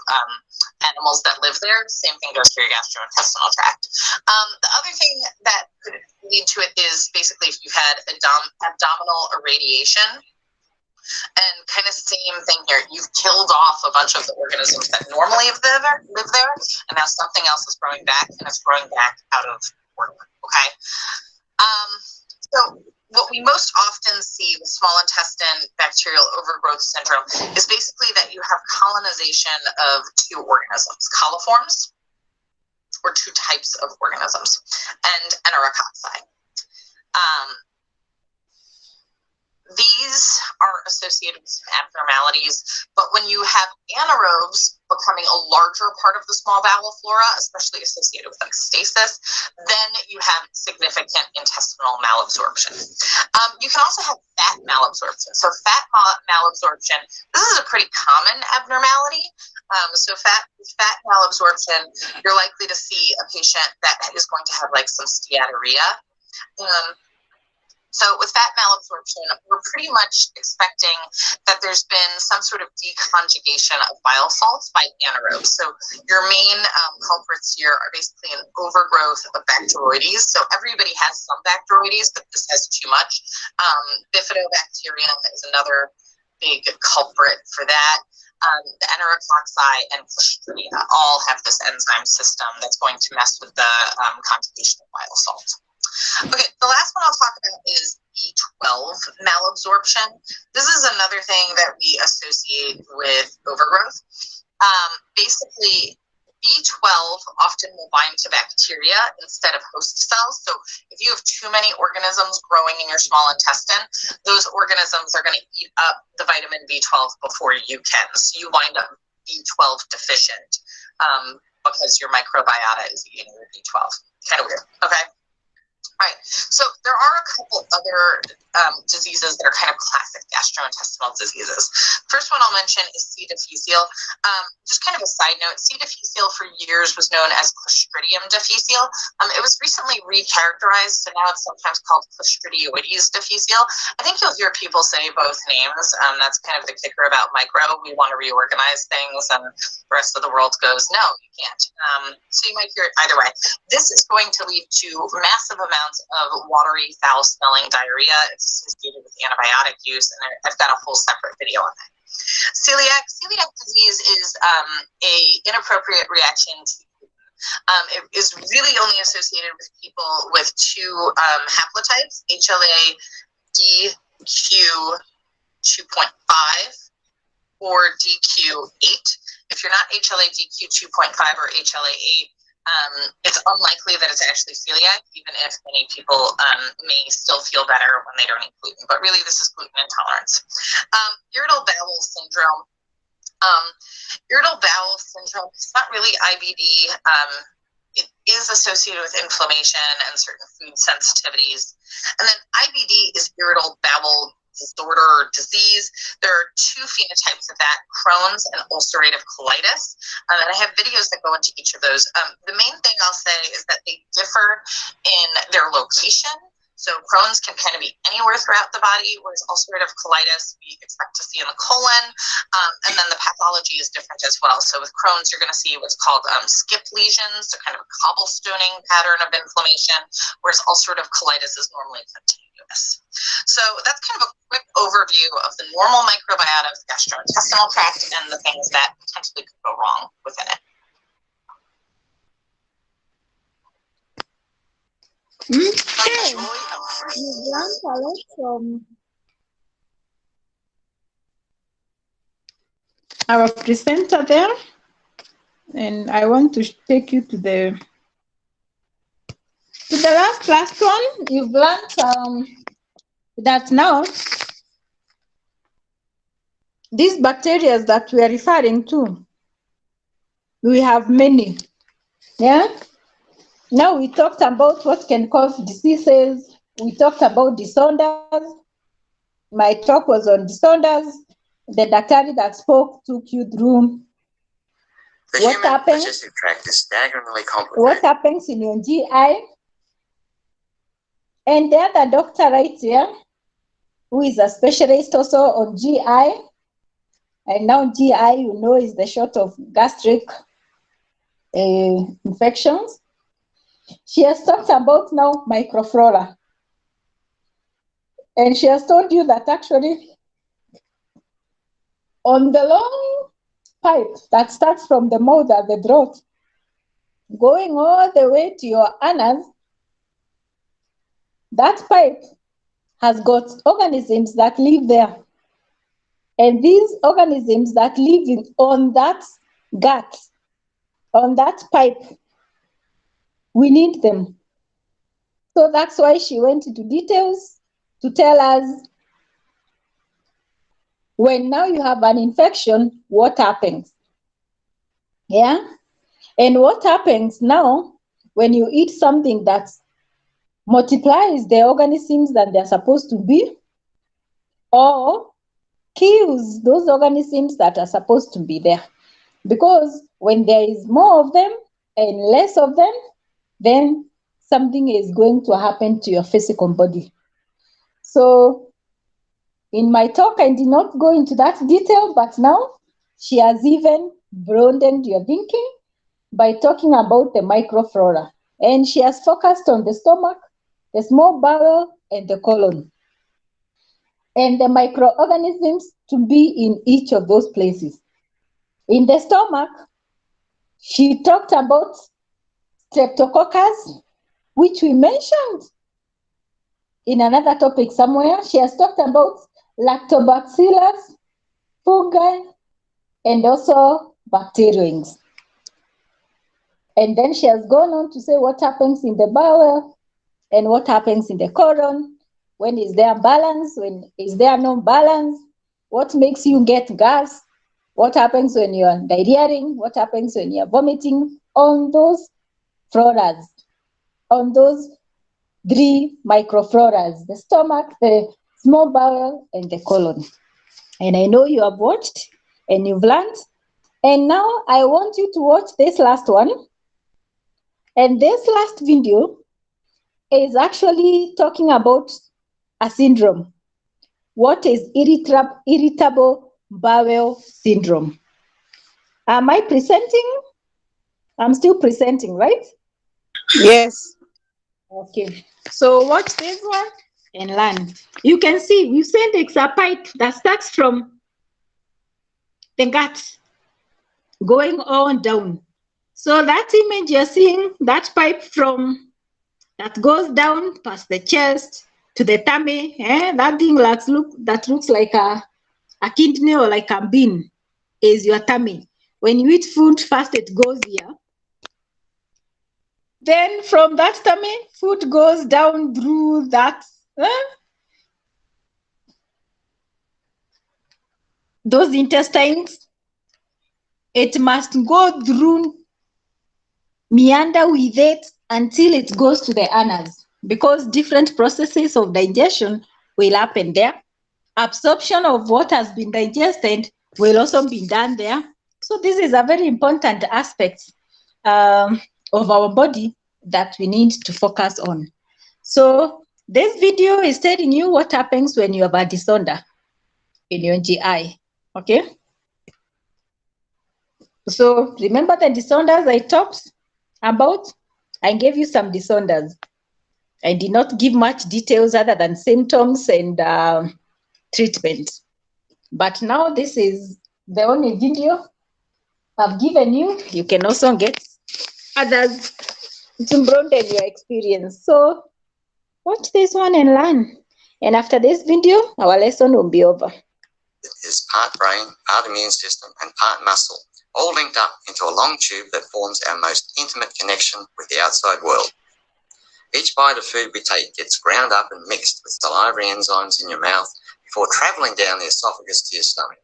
animals that live there. Same thing goes for your gastrointestinal tract. The other thing that could lead to it is basically if you had abdominal irradiation. And kind of same thing here. You've killed off a bunch of the organisms that normally live there, and now something else is growing back, and it's growing back out of order, okay? So what we most often see with small intestine bacterial overgrowth syndrome is basically that you have colonization of two organisms, coliforms, or two types of organisms, and Anaerobes. These are associated with some abnormalities, but when you have anaerobes becoming a larger part of the small bowel flora, especially associated with like stasis, then you have significant intestinal malabsorption. You can also have fat malabsorption. So fat malabsorption, this is a pretty common abnormality. So fat malabsorption, you're likely to see a patient that is going to have like some steatorrhea. So with fat malabsorption, we're pretty much expecting that there's been some sort of deconjugation of bile salts by anaerobes. So your main culprits here are basically an overgrowth of Bacteroides. So everybody has some Bacteroides, but this has too much. Bifidobacterium is another big culprit for that. The Anaerobes and Clostridia all have this enzyme system that's going to mess with the conjugation of bile salt. Okay, the last one I'll talk about is B12 malabsorption. This is another thing that we associate with overgrowth. Basically, B12 often will bind to bacteria instead of host cells. So if you have too many organisms growing in your small intestine, those organisms are going to eat up the vitamin B12 before you can. So you wind up B12 deficient because your microbiota is eating your B12. Kind of weird. Okay. All right, so there are a couple other diseases that are kind of classic gastrointestinal diseases. First one I'll mention is C. difficile. Just kind of a side note, C. difficile for years was known as Clostridium difficile. It was recently recharacterized, so now it's sometimes called Clostridioides difficile. I think you'll hear people say both names. That's kind of the kicker about micro. We want to reorganize things, and the rest of the world goes, no, you can't. So you might hear it either way. This is going to lead to massive amounts of watery, foul-smelling diarrhea. It's associated with antibiotic use, and I've got a whole separate video on that. Celiac disease is a inappropriate reaction to gluten. It is really only associated with people with two haplotypes, HLA-DQ2.5 or DQ8. If you're not HLA-DQ2.5 or HLA-8, it's unlikely that it's actually celiac, even if many people may still feel better when they don't eat gluten. But really, this is gluten intolerance. Irritable bowel syndrome. Irritable bowel syndrome is not really IBD. It is associated with inflammation and certain food sensitivities. And then IBD is irritable bowel disorder or disease. There are two phenotypes of that, Crohn's and ulcerative colitis. And I have videos that go into each of those. The main thing I'll say is that they differ in their location. So Crohn's can kind of be anywhere throughout the body, whereas ulcerative colitis we expect to see in the colon. And then the pathology is different as well. So with Crohn's, you're going to see what's called skip lesions, so kind of a cobblestoning pattern of inflammation, whereas ulcerative colitis is normally continuous. So that's kind of a quick overview of the normal microbiota of the gastrointestinal tract and the things that potentially could go wrong within it. Okay. You've learned a lot from our presenter there, and I want to take you to the last one. You've learned that now these bacteria that we are referring to, we have many. Yeah. Now we talked about what can cause diseases. We talked about disorders. My talk was on disorders. The doctor that spoke took you through what happens. Digestive tract is staggeringly complicated. What happens in your GI? And the other doctor right here, who is a specialist also on GI, and now GI, you know, is the short of gastric infections. She has talked about now microflora. And she has told you that actually on the long pipe that starts from the mouth at the throat, going all the way to your anus, that pipe has got organisms that live there. And these organisms that live on that gut, on that pipe, we need them. So that's why she went into details to tell us when now you have an infection, what happens? Yeah? And what happens now when you eat something that multiplies the organisms that they're supposed to be, or kills those organisms that are supposed to be there? Because when there is more of them and less of them, then something is going to happen to your physical body. So in my talk, I did not go into that detail, but now she has even broadened your thinking by talking about the microflora. And she has focused on the stomach, the small bowel, and the colon. And the microorganisms to be in each of those places. In the stomach, she talked about Streptococcus, which we mentioned in another topic somewhere. She has talked about lactobacillus, fungi, and also bacterioids. And then she has gone on to say what happens in the bowel and what happens in the colon. When is there balance? When is there no balance? What makes you get gas? What happens when you're diarrheaing? What happens when you're vomiting? On those floras, on those 3 microfloras, the stomach, the small bowel, and the colon. And I know you have watched and you've learned. And now I want you to watch this last one. And this last video is actually talking about a syndrome. What is irritable bowel syndrome? Am I presenting? I'm still presenting, right? Yes. Okay. So watch this one and learn. You can see, you said it's a pipe that starts from the gut going on down. So that image you're seeing, that pipe from that goes down past the chest to the tummy, that thing that looks like a kidney or like a bean is your tummy. When you eat food, first it goes here. Then from that tummy, food goes down through that, those intestines. It must go through, meander with it until it goes to the anus, because different processes of digestion will happen there. Absorption of what has been digested will also be done there. So this is a very important aspect of our body that we need to focus on. So this video is telling you what happens when you have a disonder in your GI, okay? So remember the disorders I talked about? I gave you some disorders. I did not give much details other than symptoms and treatment. But now this is the only video I've given you. You can also get others to broaden your experience. So watch this one and learn. And after this video, our lesson will be over. It is part brain, part immune system, and part muscle, all linked up into a long tube that forms our most intimate connection with the outside world. Each bite of food we take gets ground up and mixed with salivary enzymes in your mouth before travelling down the esophagus to your stomach.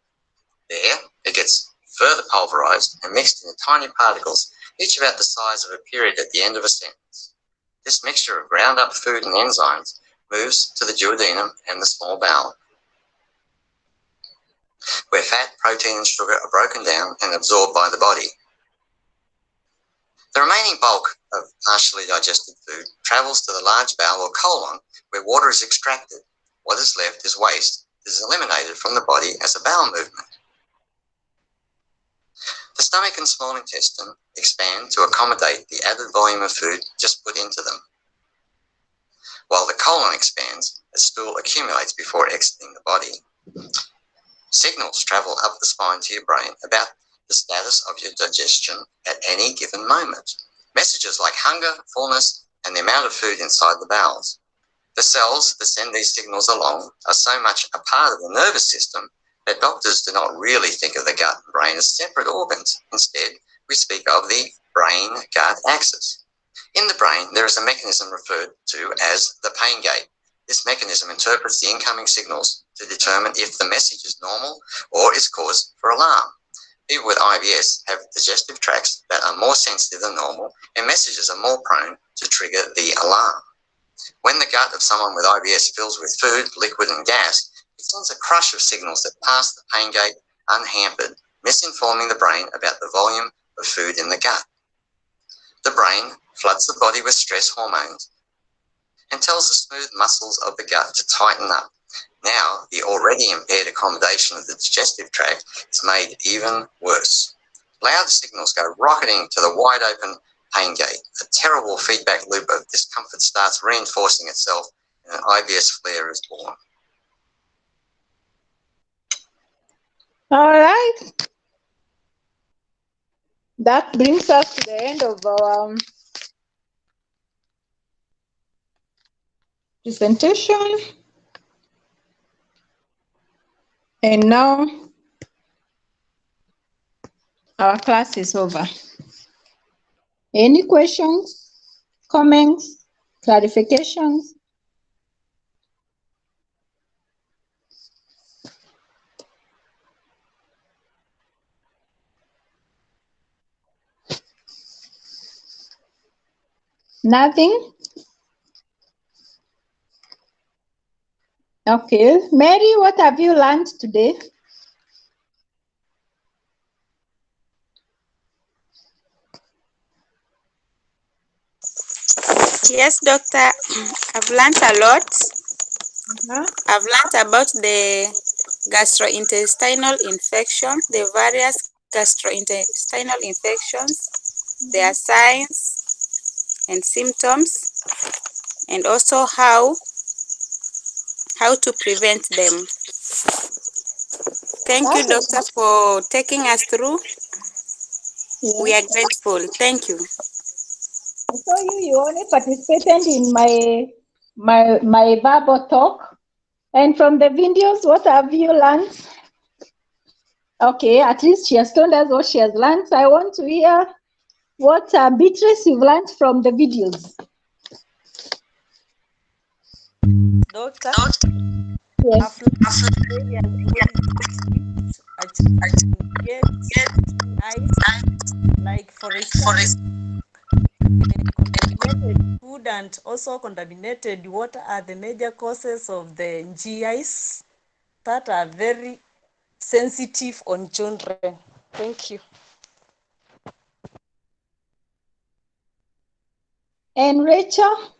There, it gets further pulverized and mixed into tiny particles, each about the size of a period at the end of a sentence. This mixture of ground up food and enzymes moves to the duodenum and the small bowel, where fat, protein and sugar are broken down and absorbed by the body. The remaining bulk of partially digested food travels to the large bowel or colon, where water is extracted. What is left is waste that is eliminated from the body as a bowel movement. The stomach and small intestine expand to accommodate the added volume of food just put into them, while the colon expands as stool accumulates before exiting the body. Signals travel up the spine to your brain about the status of your digestion at any given moment. Messages like hunger, fullness, and the amount of food inside the bowels. The cells that send these signals along are so much a part of the nervous system that doctors do not really think of the gut and brain as separate organs. Instead, we speak of the brain-gut axis. In the brain, there is a mechanism referred to as the pain gate. This mechanism interprets the incoming signals to determine if the message is normal or is cause for alarm. People with IBS have digestive tracts that are more sensitive than normal, and messages are more prone to trigger the alarm. When the gut of someone with IBS fills with food, liquid, and gas, it sends a crush of signals that pass the pain gate unhampered, misinforming the brain about the volume of food in the gut. The brain floods the body with stress hormones and tells the smooth muscles of the gut to tighten up. Now, the already impaired accommodation of the digestive tract is made even worse. Loud signals go rocketing to the wide open pain gate. A terrible feedback loop of discomfort starts reinforcing itself, and an IBS flare is born. All right. That brings us to the end of our presentation. And now our class is over. Any questions, comments, clarifications? Nothing? Okay. Mary, what have you learned today? Yes, doctor. I've learned a lot. Uh-huh. I've learned about the gastrointestinal infection, the various gastrointestinal infections, their signs and symptoms, and also how to prevent them. Thank you, doctor, for taking us through. Yes. We are grateful. Thank you. I saw you only participated in my verbal talk. And from the videos, what have you learned? Okay, at least she has told us what she has learned. So I want to hear what Beatrice you've learned from the videos. Doctor, Yes. like for example, contaminated food and also contaminated water are the major causes of the GIs that are very sensitive on children. Thank you. And Rachel?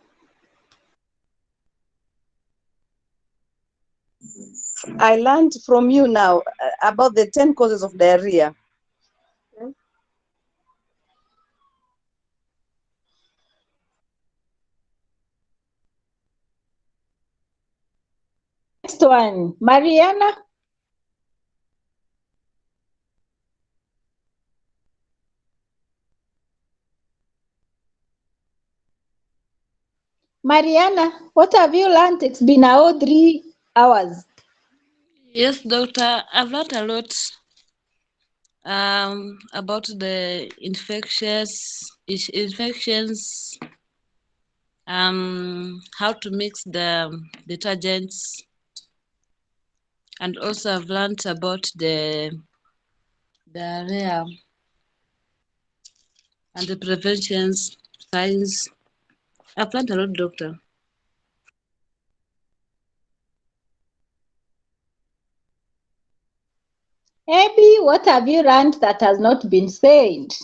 I learned from you now about the 10 causes of diarrhea. Next one, Mariana? Mariana, what have you learned? It's been now 3 hours. Yes, doctor. I've learned a lot about the infections, how to mix the detergents, and also I've learned about the diarrhea and the preventions, signs. I've learned a lot, doctor. Abby, what have you learned that has not been said?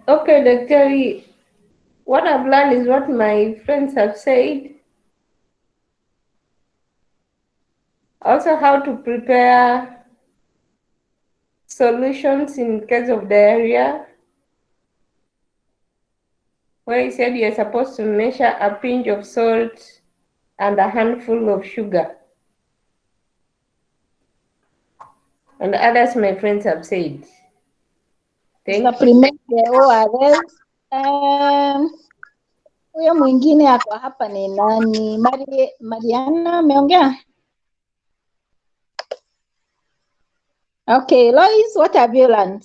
Okay, Dr. What I've learned is what my friends have said. Also, how to prepare solutions in case of diarrhea, where he said you're supposed to measure a pinch of salt and a handful of sugar. And others my friends have said. Thank you. Supplement the ORS. Huyo mwingine ako hapa ni nani? Mariana ameongea? Okay, Lois, what have you learned?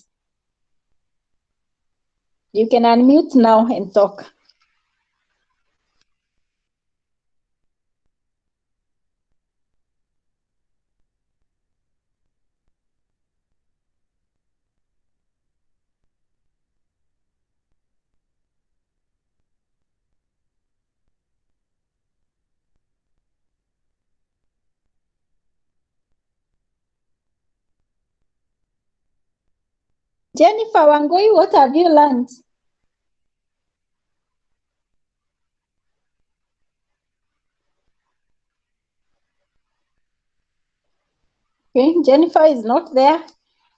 You can unmute now and talk. Jennifer Wangui, what have you learned? Okay, Jennifer is not there.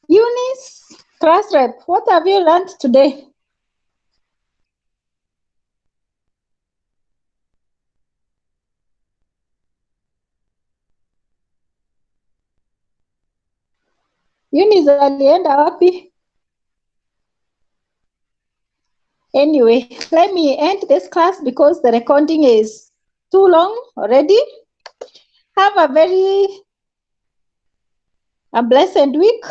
Eunice, class rep, what have you learned today? Eunice alienda wapi? Anyway, let me end this class because the recording is too long already. Have a very a blessed week.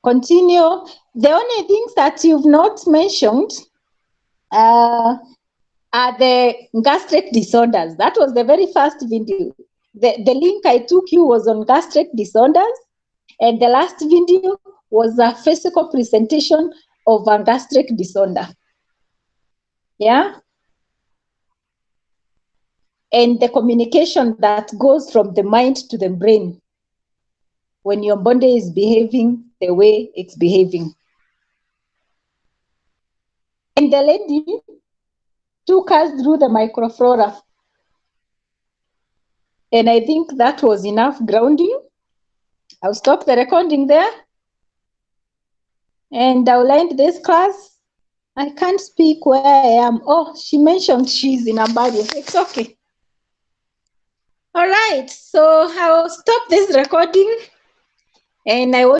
Continue. The only things that you've not mentioned are the gastric disorders. That was the very first video. The link I took you was on gastric disorders, and the last video was a physical presentation of a gastric disorder. Yeah? And the communication that goes from the mind to the brain when your body is behaving the way it's behaving. And the lady took us through the microflora. And I think that was enough grounding. I'll stop the recording there. And I'll end this class. I can't speak where I am. Oh, she mentioned she's in a barrier. It's okay. All right, so I'll stop this recording and I will